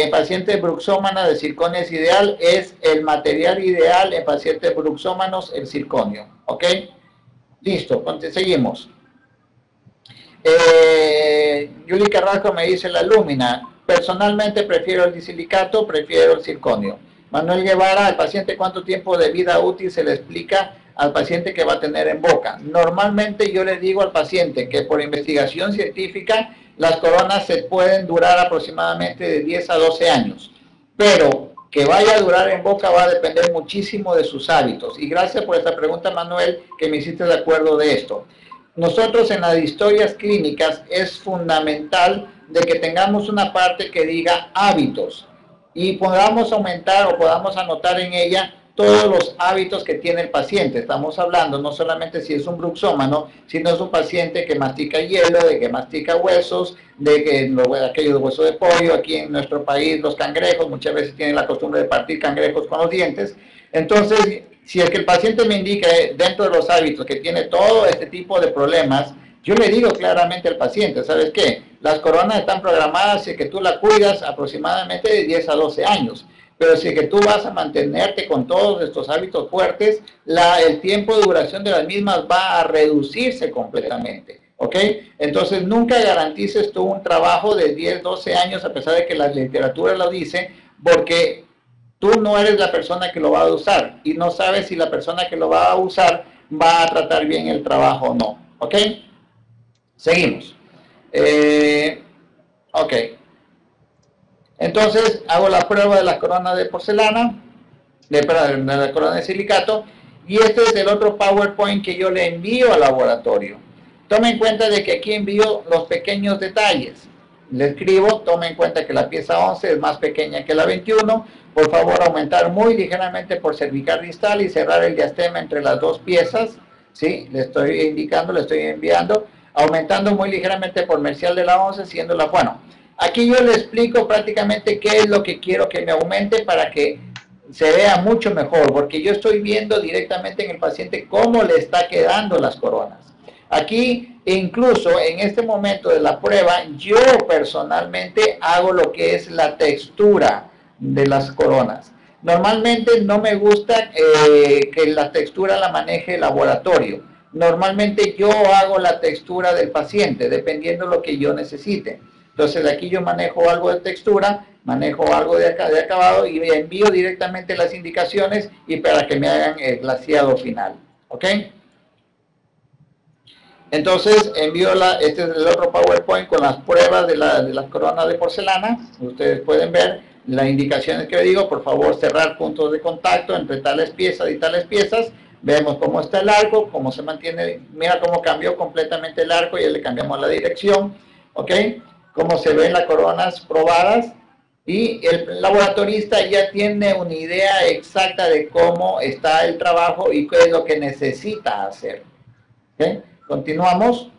paciente bruxómana de circonio es ideal, es el material ideal en pacientes bruxómanos, el circonio. ¿Ok? Listo, seguimos. Yuli Carrasco me dice la lúmina. Personalmente prefiero el disilicato, prefiero el circonio. Manuel Guevara, al paciente cuánto tiempo de vida útil se le explica al paciente que va a tener en boca. Normalmente yo le digo al paciente que por investigación científica las coronas se pueden durar aproximadamente de 10 a 12 años, pero que vaya a durar en boca va a depender muchísimo de sus hábitos. Y gracias por esta pregunta, Manuel, que me hiciste de acuerdo de esto. Nosotros en las historias clínicas es fundamental de que tengamos una parte que diga hábitos y podamos aumentar o podamos anotar en ella todos los hábitos que tiene el paciente. Estamos hablando no solamente si es un bruxómano, sino es un paciente que mastica hielo, de que mastica huesos, de que aquellos huesos de pollo, aquí en nuestro país los cangrejos, muchas veces tienen la costumbre de partir cangrejos con los dientes. Entonces, si es que el paciente me indica dentro de los hábitos que tiene todo este tipo de problemas, yo le digo claramente al paciente, ¿sabes qué? Las coronas están programadas y que tú la cuidas aproximadamente de 10 a 12 años. Pero si es que tú vas a mantenerte con todos estos hábitos fuertes, el tiempo de duración de las mismas va a reducirse completamente. ¿Ok? Entonces nunca garantices tú un trabajo de 10, 12 años a pesar de que la literatura lo dice, porque tú no eres la persona que lo va a usar y no sabes si la persona que lo va a usar va a tratar bien el trabajo o no. ¿Ok? Seguimos. Ok. Entonces hago la prueba de la corona de porcelana, de la corona de silicato, y este es el otro PowerPoint que yo le envío al laboratorio. Tome en cuenta de que aquí envío los pequeños detalles. Le escribo, tome en cuenta que la pieza 11 es más pequeña que la 21. Por favor, aumentar muy ligeramente por cervical distal y cerrar el diastema entre las dos piezas. ¿Sí? Le estoy indicando, le estoy enviando. Aumentando muy ligeramente por mercial de la 11, siendo la... Bueno, aquí yo le explico prácticamente qué es lo que quiero que me aumente para que se vea mucho mejor, porque yo estoy viendo directamente en el paciente cómo le está quedando las coronas. Aquí, incluso en este momento de la prueba, yo personalmente hago lo que es la textura de las coronas. Normalmente no me gusta que la textura la maneje el laboratorio. Normalmente yo hago la textura del paciente, dependiendo de lo que yo necesite. Entonces aquí yo manejo algo de textura, manejo algo de acabado y envío directamente las indicaciones y para que me hagan el glaseado final. ¿Ok? Entonces envío este es el otro PowerPoint con las pruebas de las coronas de porcelana. Ustedes pueden ver las indicaciones que le digo. Por favor, cerrar puntos de contacto entre tales piezas y tales piezas. Vemos cómo está el arco, cómo se mantiene. Mira cómo cambió completamente el arco, ya le cambiamos la dirección. ¿Ok? Cómo se ven las coronas probadas. Y el laboratorista ya tiene una idea exacta de cómo está el trabajo y qué es lo que necesita hacer. ¿Ok? Continuamos.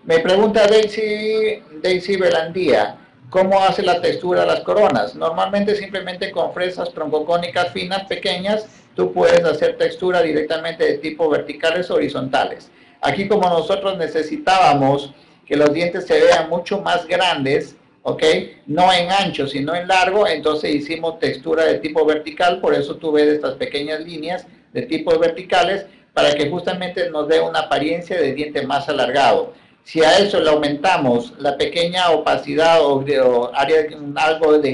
Me pregunta Daisy Belandía, ¿cómo hace la textura de las coronas? Normalmente simplemente con fresas troncocónicas finas, pequeñas, tú puedes hacer textura directamente de tipo verticales o horizontales. Aquí como nosotros necesitábamos que los dientes se vean mucho más grandes, ¿ok? No en ancho, sino en largo, entonces hicimos textura de tipo vertical, por eso tú ves estas pequeñas líneas de tipos verticales, para que justamente nos dé una apariencia de diente más alargado. Si a eso le aumentamos la pequeña opacidad o área, algo de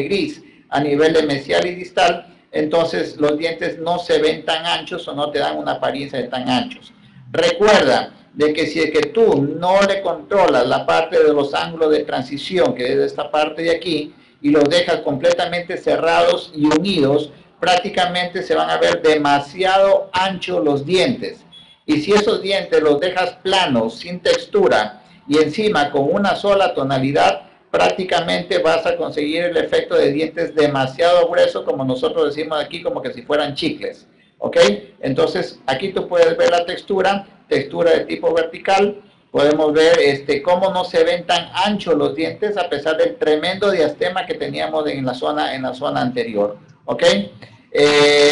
gris a nivel de mesial y distal, entonces los dientes no se ven tan anchos o no te dan una apariencia de tan anchos. Recuerda de que si es que tú no le controlas la parte de los ángulos de transición, que es esta parte de aquí, y los dejas completamente cerrados y unidos, prácticamente se van a ver demasiado anchos los dientes. Y si esos dientes los dejas planos, sin textura, y encima con una sola tonalidad, prácticamente vas a conseguir el efecto de dientes demasiado gruesos, como nosotros decimos aquí, como que si fueran chicles. ¿Ok? Entonces, aquí tú puedes ver la textura de tipo vertical. Podemos ver cómo no se ven tan anchos los dientes a pesar del tremendo diastema que teníamos en la zona anterior. ¿Ok?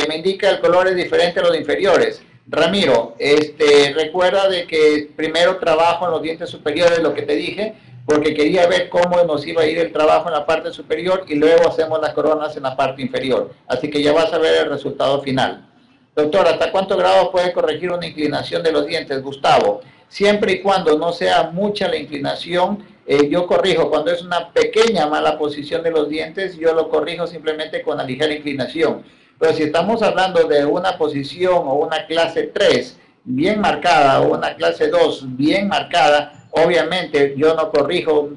Me indica el color es diferente a los inferiores. Ramiro, recuerda de que primero trabajo en los dientes superiores, lo que te dije, porque quería ver cómo nos iba a ir el trabajo en la parte superior y luego hacemos las coronas en la parte inferior. Así que ya vas a ver el resultado final. Doctor, ¿hasta cuántos grados puede corregir una inclinación de los dientes? Gustavo, siempre y cuando no sea mucha la inclinación, yo corrijo. Cuando es una pequeña mala posición de los dientes, yo lo corrijo simplemente con la ligera inclinación. Pero si estamos hablando de una posición o una clase 3 bien marcada o una clase 2 bien marcada, obviamente yo no corrijo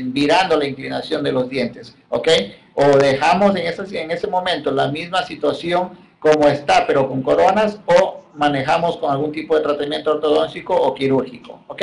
virando la inclinación de los dientes, ¿ok? O dejamos en ese momento la misma situación como está, pero con coronas, o manejamos con algún tipo de tratamiento ortodóntico o quirúrgico, ¿ok?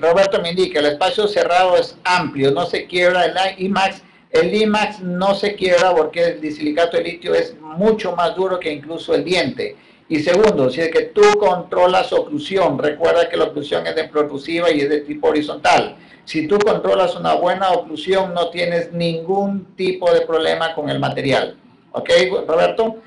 Roberto me indica, el espacio cerrado es amplio, no se quiebra el IMAX. El IMAX no se quiebra porque el disilicato de litio es mucho más duro que incluso el diente. Y segundo, si es que tú controlas oclusión, recuerda que la oclusión es de protrusiva y es de tipo horizontal. Si tú controlas una buena oclusión, no tienes ningún tipo de problema con el material. ¿Ok, Roberto?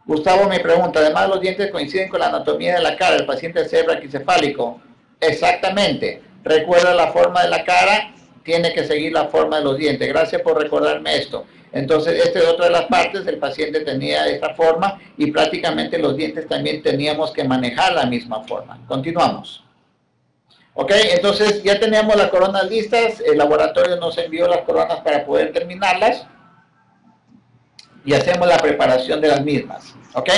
Gustavo me pregunta, además los dientes coinciden con la anatomía de la cara, el paciente es braquicefálico. Exactamente. Recuerda la forma de la cara, tiene que seguir la forma de los dientes. Gracias por recordarme esto. Entonces, esta es otra de las partes, el paciente tenía esta forma y prácticamente los dientes también teníamos que manejar la misma forma. Continuamos. Ok, entonces ya teníamos las coronas listas, el laboratorio nos envió las coronas para poder terminarlas y hacemos la preparación de las mismas. Ok,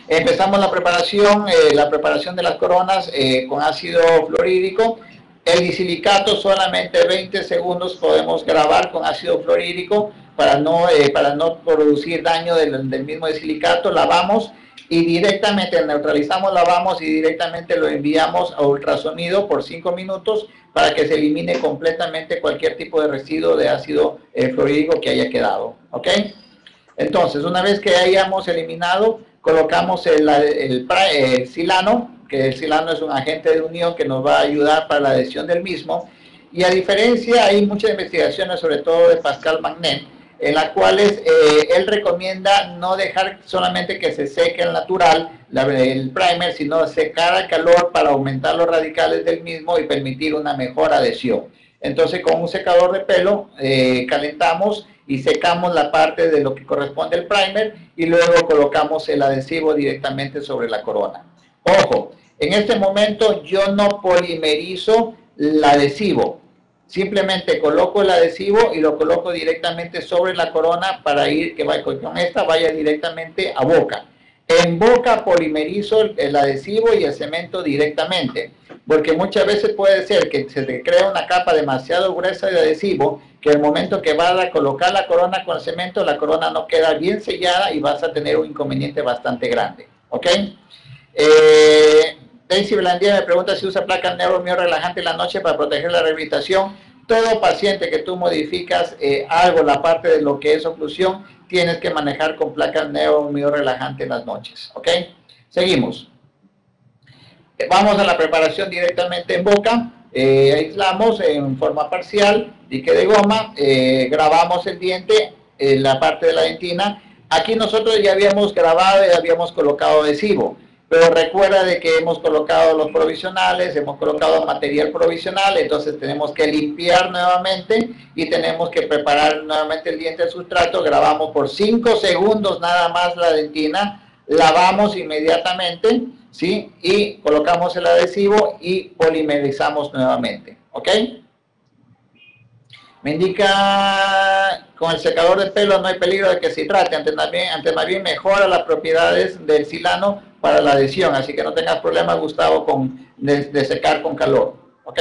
empezamos la preparación de las coronas con ácido fluorhídrico. El disilicato solamente 20 segundos podemos grabar con ácido fluorhídrico para no producir daño del mismo disilicato. Lavamos y directamente neutralizamos, lavamos y directamente lo enviamos a ultrasonido por 5 minutos para que se elimine completamente cualquier tipo de residuo de ácido fluorhídrico que haya quedado. ¿Ok? Entonces, una vez que hayamos eliminado, colocamos el silano, que el silano es un agente de unión que nos va a ayudar para la adhesión del mismo. Y a diferencia, hay muchas investigaciones, sobre todo de Pascal Magnet, en las cuales él recomienda no dejar solamente que se seque el natural, el primer, sino secar al calor para aumentar los radicales del mismo y permitir una mejor adhesión. Entonces, con un secador de pelo, calentamos y secamos la parte de lo que corresponde al primer y luego colocamos el adhesivo directamente sobre la corona. Ojo, en este momento yo no polimerizo el adhesivo, simplemente coloco el adhesivo y lo coloco directamente sobre la corona para que con esta vaya directamente a boca. En boca polimerizo el adhesivo y el cemento directamente, porque muchas veces puede ser que se te crea una capa demasiado gruesa de adhesivo, que el momento que vas a colocar la corona con el cemento, la corona no queda bien sellada y vas a tener un inconveniente bastante grande. ¿Ok? Daisy Blandía me pregunta si usa placa neuromio-relajante en la noche para proteger la rehabilitación. Todo paciente que tú modificas algo, la parte de lo que es oclusión, tienes que manejar con placas neuromio-relajante en las noches. ¿Ok? Seguimos. Vamos a la preparación directamente en boca. Aislamos en forma parcial, dique de goma, grabamos el diente, la parte de la dentina. Aquí nosotros ya habíamos grabado y habíamos colocado adhesivo, pero recuerda de que hemos colocado los provisionales, hemos colocado material provisional, entonces tenemos que limpiar nuevamente y tenemos que preparar nuevamente el diente al sustrato. Grabamos por 5 segundos nada más la dentina, lavamos inmediatamente, ¿sí? Y colocamos el adhesivo y polimerizamos nuevamente. ¿Ok? Me indica, con el secador de pelo no hay peligro de que se hidrate, antes más bien mejora las propiedades del silano para la adhesión, así que no tengas problema, Gustavo, de secar con calor. ¿Ok?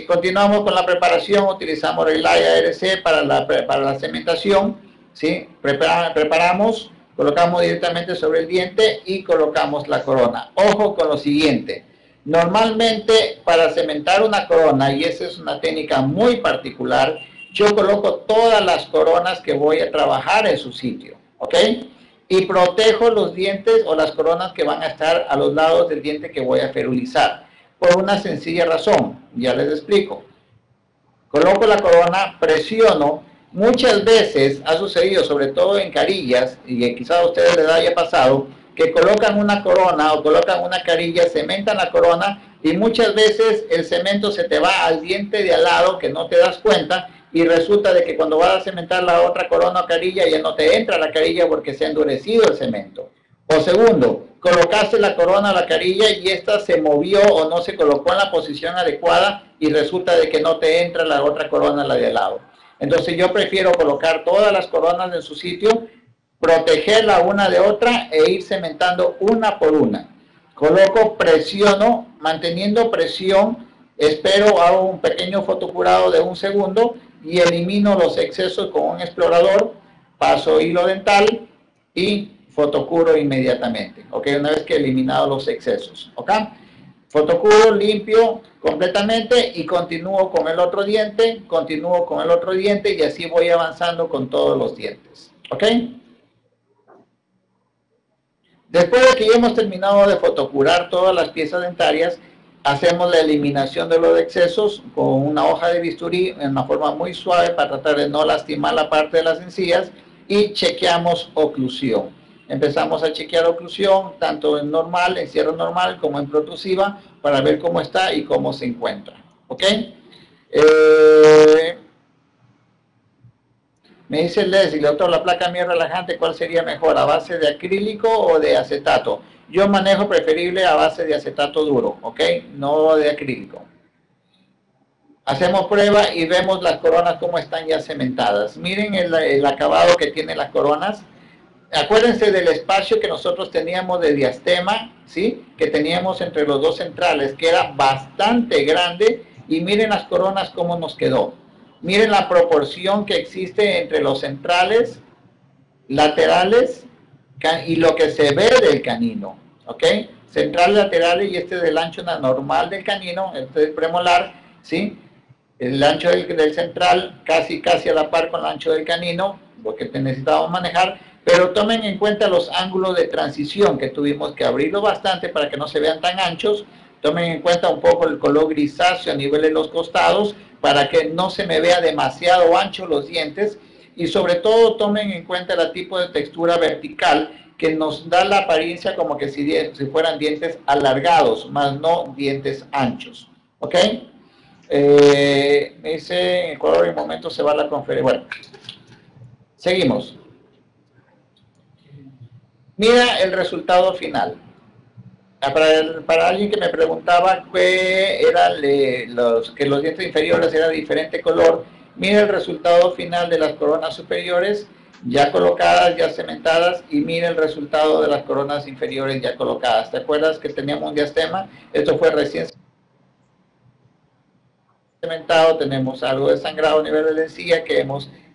Continuamos con la preparación, utilizamos Relay ARC para la cementación, ¿sí? Preparamos, colocamos directamente sobre el diente y colocamos la corona. Ojo con lo siguiente. Normalmente para cementar una corona, y esa es una técnica muy particular, yo coloco todas las coronas que voy a trabajar en su sitio, ¿ok? Y protejo los dientes o las coronas que van a estar a los lados del diente que voy a ferulizar, por una sencilla razón, ya les explico. Coloco la corona, presiono, muchas veces ha sucedido, sobre todo en carillas, y quizás a ustedes les haya pasado, que colocan una corona o colocan una carilla, cementan la corona y muchas veces el cemento se te va al diente de al lado que no te das cuenta y resulta de que cuando vas a cementar la otra corona o carilla ya no te entra la carilla porque se ha endurecido el cemento. O segundo, colocaste la corona a la carilla y esta se movió o no se colocó en la posición adecuada y resulta de que no te entra la otra corona, la de al lado. Entonces yo prefiero colocar todas las coronas en su sitio, protegerla una de otra e ir cementando una por una. Coloco, presiono, manteniendo presión, espero, hago un pequeño fotocurado de 1 segundo y elimino los excesos con un explorador, paso hilo dental y fotocuro inmediatamente, ¿ok? Una vez que he eliminado los excesos, ¿ok? Fotocuro, limpio completamente y continúo con el otro diente, continúo con el otro diente y así voy avanzando con todos los dientes, ¿ok? Después de que ya hemos terminado de fotocurar todas las piezas dentarias, hacemos la eliminación de los excesos con una hoja de bisturí en una forma muy suave para tratar de no lastimar la parte de las encías y chequeamos oclusión. Empezamos a chequear oclusión tanto en normal, en cierre normal, como en protrusiva para ver cómo está y cómo se encuentra. ¿Ok? Me dice Leslie, doctor, la placa mía relajante, ¿cuál sería mejor? ¿A base de acrílico o de acetato? Yo manejo preferible a base de acetato duro, ¿ok? No de acrílico. Hacemos prueba y vemos las coronas cómo están ya cementadas. Miren el acabado que tienen las coronas. Acuérdense del espacio que nosotros teníamos de diastema, ¿sí? Que teníamos entre los dos centrales, que era bastante grande. Y miren las coronas cómo nos quedó. Miren la proporción que existe entre los centrales, laterales y lo que se ve del canino, ¿ok? Centrales, laterales y este es el ancho normal del canino, este es el premolar, ¿sí? El ancho del central casi a la par con el ancho del canino, lo que necesitábamos manejar, pero tomen en cuenta los ángulos de transición que tuvimos que abrirlo bastante para que no se vean tan anchos. Tomen en cuenta un poco el color grisáceo a nivel de los costados para que no se me vea demasiado ancho los dientes y sobre todo tomen en cuenta el tipo de textura vertical que nos da la apariencia como que si fueran dientes alargados, más no dientes anchos. ¿Ok? Me dice, en Ecuador en momento se va a la conferencia. Bueno, seguimos. Mira el resultado final. Para alguien que me preguntaba que eran que los dientes inferiores eran de diferente color, mira el resultado final de las coronas superiores ya colocadas, ya cementadas, y mira el resultado de las coronas inferiores ya colocadas. ¿Te acuerdas que teníamos un diastema? Esto fue recién cementado, tenemos algo de sangrado a nivel de la encía que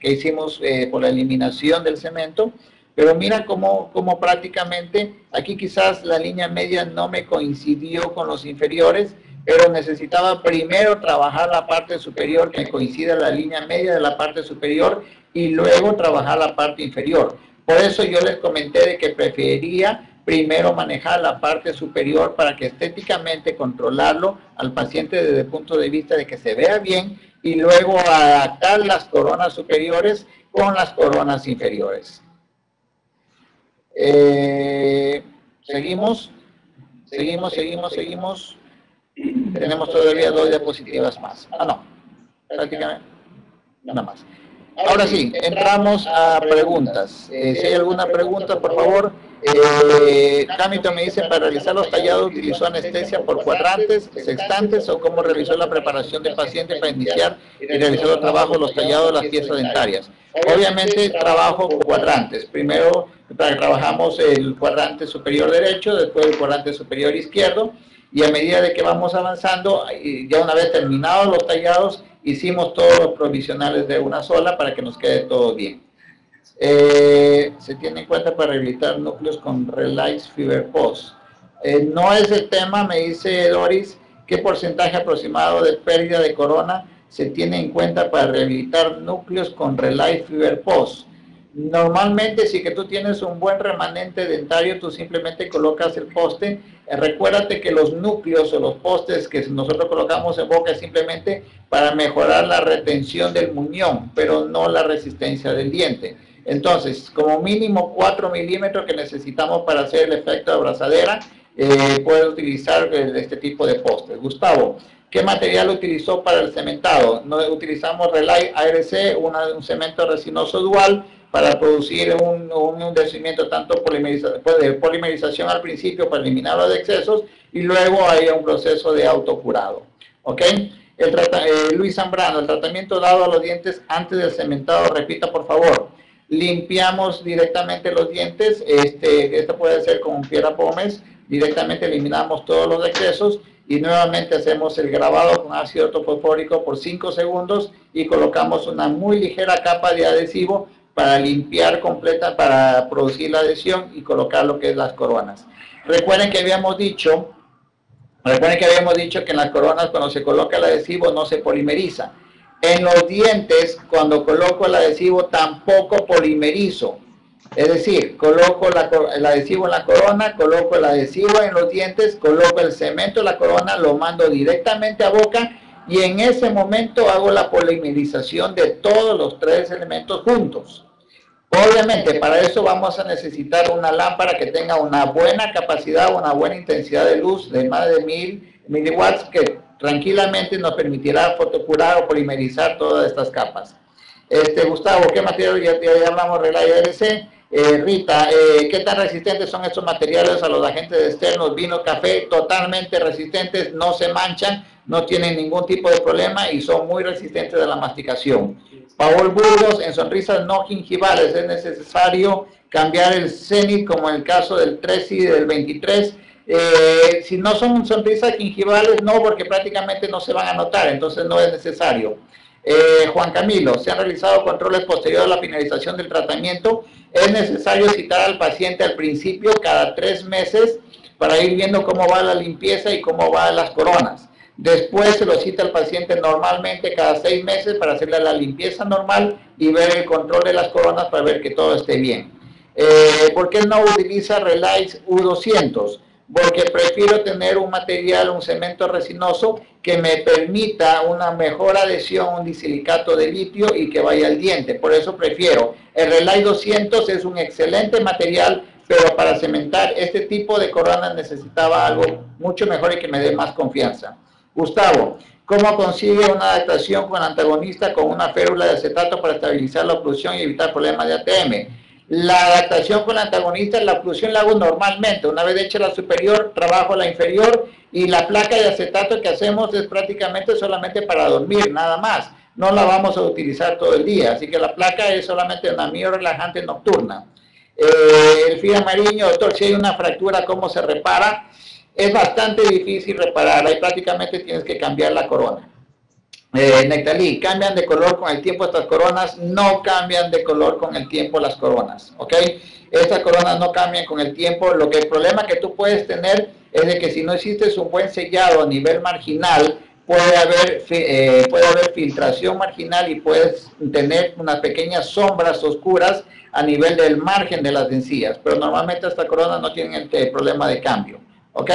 hicimos por la eliminación del cemento. Pero mira cómo prácticamente aquí quizás la línea media no me coincidió con los inferiores, pero necesitaba primero trabajar la parte superior que coincida la línea media de la parte superior y luego trabajar la parte inferior. Por eso yo les comenté de que preferiría primero manejar la parte superior para que estéticamente controlarlo al paciente desde el punto de vista de que se vea bien y luego adaptar las coronas superiores con las coronas inferiores. Seguimos. Tenemos todavía 2 diapositivas más. No, prácticamente nada más. Ahora sí, entramos a preguntas. Si hay alguna pregunta, por favor. Hamilton me dice, para realizar los tallados utilizó anestesia por cuadrantes, sextantes, o cómo realizó la preparación del paciente para iniciar y realizar los trabajos, los tallados de las piezas dentarias. Obviamente trabajo por cuadrantes. Primero trabajamos el cuadrante superior derecho, después el cuadrante superior izquierdo, y a medida de que vamos avanzando, ya una vez terminados los tallados, hicimos todos los provisionales de una sola para que nos quede todo bien. Se tiene en cuenta para rehabilitar núcleos con Reliance Fiber Post. No es el tema, me dice Doris, ¿qué porcentaje aproximado de pérdida de corona se tiene en cuenta para rehabilitar núcleos con Reliance Fiber Post? Normalmente, si que tú tienes un buen remanente dentario, tú simplemente colocas el poste. Recuérdate que los núcleos o los postes que nosotros colocamos en boca es simplemente para mejorar la retención del muñón, pero no la resistencia del diente. Entonces, como mínimo 4 milímetros que necesitamos para hacer el efecto de abrazadera, puedes utilizar este tipo de postes. Gustavo, ¿qué material utilizó para el cementado? No utilizamos Relay ARC, un cemento resinoso dual para producir un endurecimiento tanto de polimerización al principio para eliminar los excesos y luego hay un proceso de autocurado. ¿Ok? Luis Zambrano, el tratamiento dado a los dientes antes del cementado, repita por favor. Limpiamos directamente los dientes, esto puede ser con Piedra Pómez, directamente eliminamos todos los excesos y nuevamente hacemos el grabado con ácido ortofosfórico por 5 segundos y colocamos una muy ligera capa de adhesivo para limpiar completa, para producir la adhesión y colocar lo que es las coronas. Recuerden que habíamos dicho que en las coronas cuando se coloca el adhesivo no se polimeriza. En los dientes, cuando coloco el adhesivo, tampoco polimerizo. Es decir, coloco el adhesivo en la corona, coloco el adhesivo en los dientes, coloco el cemento en la corona, lo mando directamente a boca y en ese momento hago la polimerización de todos los 3 elementos juntos. Obviamente, para eso vamos a necesitar una lámpara que tenga una buena capacidad, una buena intensidad de luz de más de 1000 miliwatts que tranquilamente nos permitirá fotocurar o polimerizar todas estas capas. Gustavo, ¿qué material? Ya hablamos de la IRC. Rita, ¿qué tan resistentes son estos materiales a los agentes externos? Vino, café, totalmente resistentes, no se manchan, no tienen ningún tipo de problema y son muy resistentes a la masticación. Paul Burgos, en sonrisas no gingivales es necesario cambiar el cenit como en el caso del 3 y del 23. Si no son sonrisas gingivales, no, porque prácticamente no se van a notar, entonces no es necesario. Juan Camilo, se han realizado controles posteriores a la finalización del tratamiento. Es necesario citar al paciente al principio cada 3 meses para ir viendo cómo va la limpieza y cómo van las coronas. Después se lo cita al paciente normalmente cada 6 meses para hacerle la limpieza normal y ver el control de las coronas para ver que todo esté bien. ¿Por qué no utiliza Relice U200? Porque prefiero tener un material, un cemento resinoso que me permita una mejor adhesión, un disilicato de litio y que vaya al diente. Por eso prefiero. El Relice 200 es un excelente material, pero para cementar este tipo de coronas necesitaba algo mucho mejor y que me dé más confianza. Gustavo, ¿cómo consigue una adaptación con antagonista con una férula de acetato para estabilizar la oclusión y evitar problemas de ATM? La adaptación con la antagonista, la oclusión la hago normalmente. Una vez hecha la superior, trabajo la inferior y la placa de acetato que hacemos es prácticamente solamente para dormir, nada más. No la vamos a utilizar todo el día, así que la placa es solamente una miorelajante nocturna. Elfida Mariño, doctor, si hay una fractura, ¿cómo se repara? Es bastante difícil reparar, ahí prácticamente tienes que cambiar la corona. Nectalí, ¿cambian de color con el tiempo estas coronas? No cambian de color con el tiempo las coronas, ¿ok? Estas coronas no cambian con el tiempo. El problema que tú puedes tener es de que si no hiciste un buen sellado a nivel marginal, puede haber filtración marginal y puedes tener unas pequeñas sombras oscuras a nivel del margen de las encías, pero normalmente estas coronas no tienen el problema de cambio, ¿ok?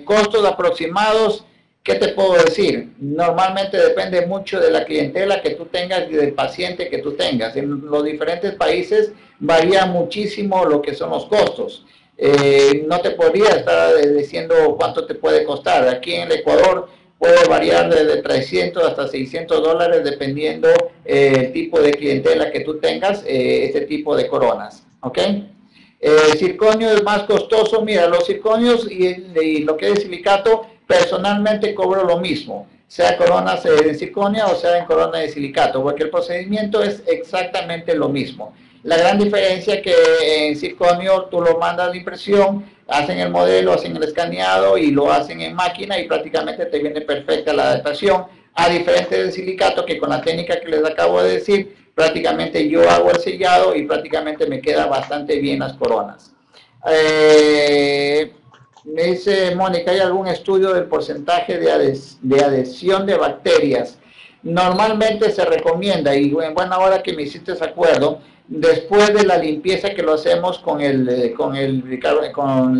Costos aproximados. ¿Qué te puedo decir? Normalmente depende mucho de la clientela que tú tengas y del paciente que tú tengas. En los diferentes países varía muchísimo lo que son los costos. No te podría estar diciendo cuánto te puede costar. Aquí en el Ecuador puede variar desde 300 hasta 600 dólares dependiendo el tipo de clientela que tú tengas, este tipo de coronas. ¿Ok? Circonio es más costoso. Mira, los circonios y lo que es silicato, personalmente cobro lo mismo, sea coronas de circonio o sea en corona de silicato, porque el procedimiento es exactamente lo mismo. La gran diferencia es que en circonio tú lo mandas de impresión, hacen el modelo, hacen el escaneado y lo hacen en máquina y prácticamente te viene perfecta la adaptación, a diferencia del silicato que con la técnica que les acabo de decir, prácticamente yo hago el sellado y prácticamente me queda bastante bien las coronas. Me dice Mónica, ¿hay algún estudio del porcentaje de adhesión de bacterias? Normalmente se recomienda, y en buena hora que me hiciste ese acuerdo, después de la limpieza que lo hacemos con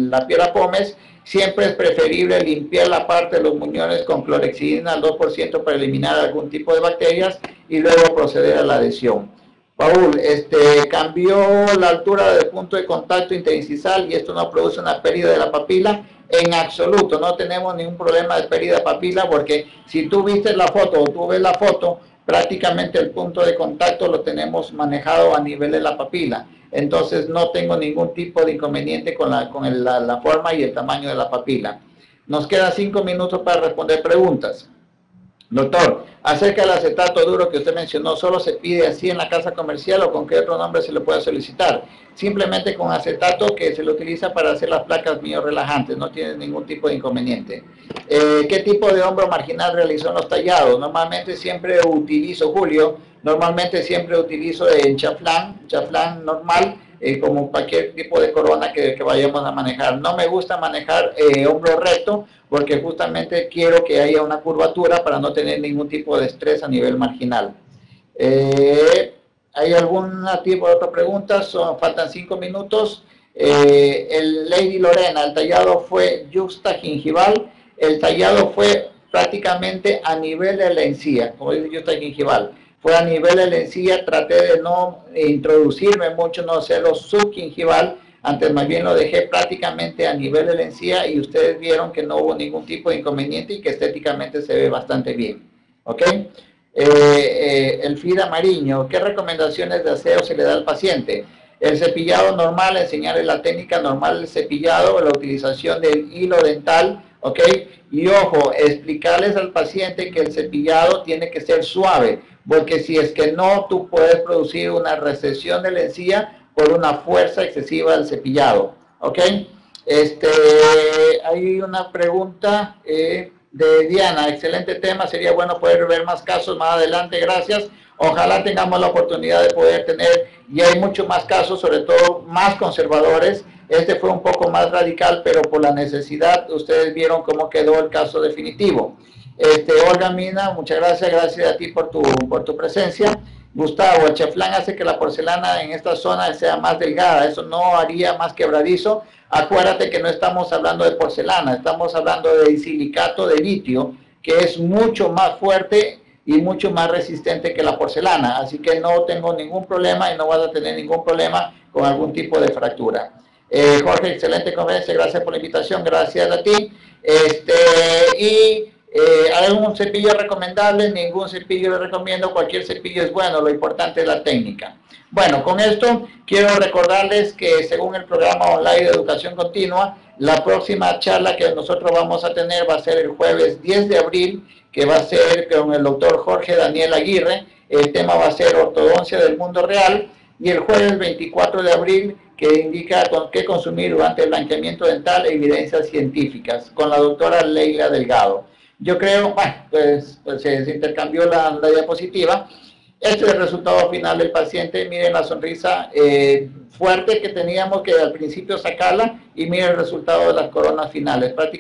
la Piedra Pómez, siempre es preferible limpiar la parte de los muñones con clorexidina al 2% para eliminar algún tipo de bacterias y luego proceder a la adhesión. Paul, cambió la altura del punto de contacto interincisal y esto no produce una pérdida de la papila. En absoluto, no tenemos ningún problema de pérdida de papila porque si tú viste la foto o tú ves la foto, prácticamente el punto de contacto lo tenemos manejado a nivel de la papila. Entonces no tengo ningún tipo de inconveniente con la forma y el tamaño de la papila. Nos quedan 5 minutos para responder preguntas. Doctor, acerca del acetato duro que usted mencionó, ¿solo se pide así en la casa comercial o con qué otro nombre se le puede solicitar? Simplemente con acetato que se le utiliza para hacer las placas miorelajantes, no tiene ningún tipo de inconveniente. ¿Qué tipo de hombro marginal realizó en los tallados? Normalmente siempre utilizo, Julio, normalmente siempre utilizo el chaflán normal, como cualquier tipo de corona que vayamos a manejar. No me gusta manejar hombro recto porque justamente quiero que haya una curvatura para no tener ningún tipo de estrés a nivel marginal. ¿Hay alguna tipo de otra pregunta? Faltan 5 minutos. El Lady Lorena, el tallado fue justa gingival, el tallado fue prácticamente a nivel de la encía, como dice justa gingival. Fue a nivel de la encía, traté de no introducirme mucho, no hacerlo subgingival, antes más bien lo dejé prácticamente a nivel de la encía y ustedes vieron que no hubo ningún tipo de inconveniente y que estéticamente se ve bastante bien. ¿Ok? El FIDA Mariño, ¿qué recomendaciones de aseo se le da al paciente? El cepillado normal, enseñarle la técnica normal del cepillado, la utilización del hilo dental, ¿ok? Y ojo, explicarles al paciente que el cepillado tiene que ser suave, porque si es que no, tú puedes producir una recesión de la encía por una fuerza excesiva del cepillado, ¿ok? Hay una pregunta de Diana, excelente tema, sería bueno poder ver más casos más adelante, gracias. Ojalá tengamos la oportunidad de poder tener, y hay muchos más casos, sobre todo más conservadores. Este fue un poco más radical, pero por la necesidad, ustedes vieron cómo quedó el caso definitivo. Olga Mina, muchas gracias, gracias a ti por tu presencia. Gustavo, el chaflán hace que la porcelana en esta zona sea más delgada, eso no haría más quebradizo. Acuérdate que no estamos hablando de porcelana, estamos hablando de silicato de litio, que es mucho más fuerte y mucho más resistente que la porcelana, así que no tengo ningún problema y no vas a tener ningún problema con algún tipo de fractura. Jorge, excelente conferencia, gracias por la invitación, gracias a ti. ¿Hay un cepillo recomendable? Ningún cepillo le recomiendo, cualquier cepillo es bueno, lo importante es la técnica. Bueno, con esto quiero recordarles que según el programa online de educación continua, la próxima charla que nosotros vamos a tener va a ser el jueves 10 de abril, que va a ser con el doctor Jorge Daniel Aguirre. El tema va a ser ortodoncia del mundo real, y el jueves 24 de abril, que indica qué consumir durante el blanqueamiento dental, evidencias científicas, con la doctora Leila Delgado. Yo creo, bueno, pues se intercambió la diapositiva. Este es el resultado final del paciente. Miren la sonrisa fuerte que teníamos que al principio sacarla, y miren el resultado de las coronas finales. Prácticamente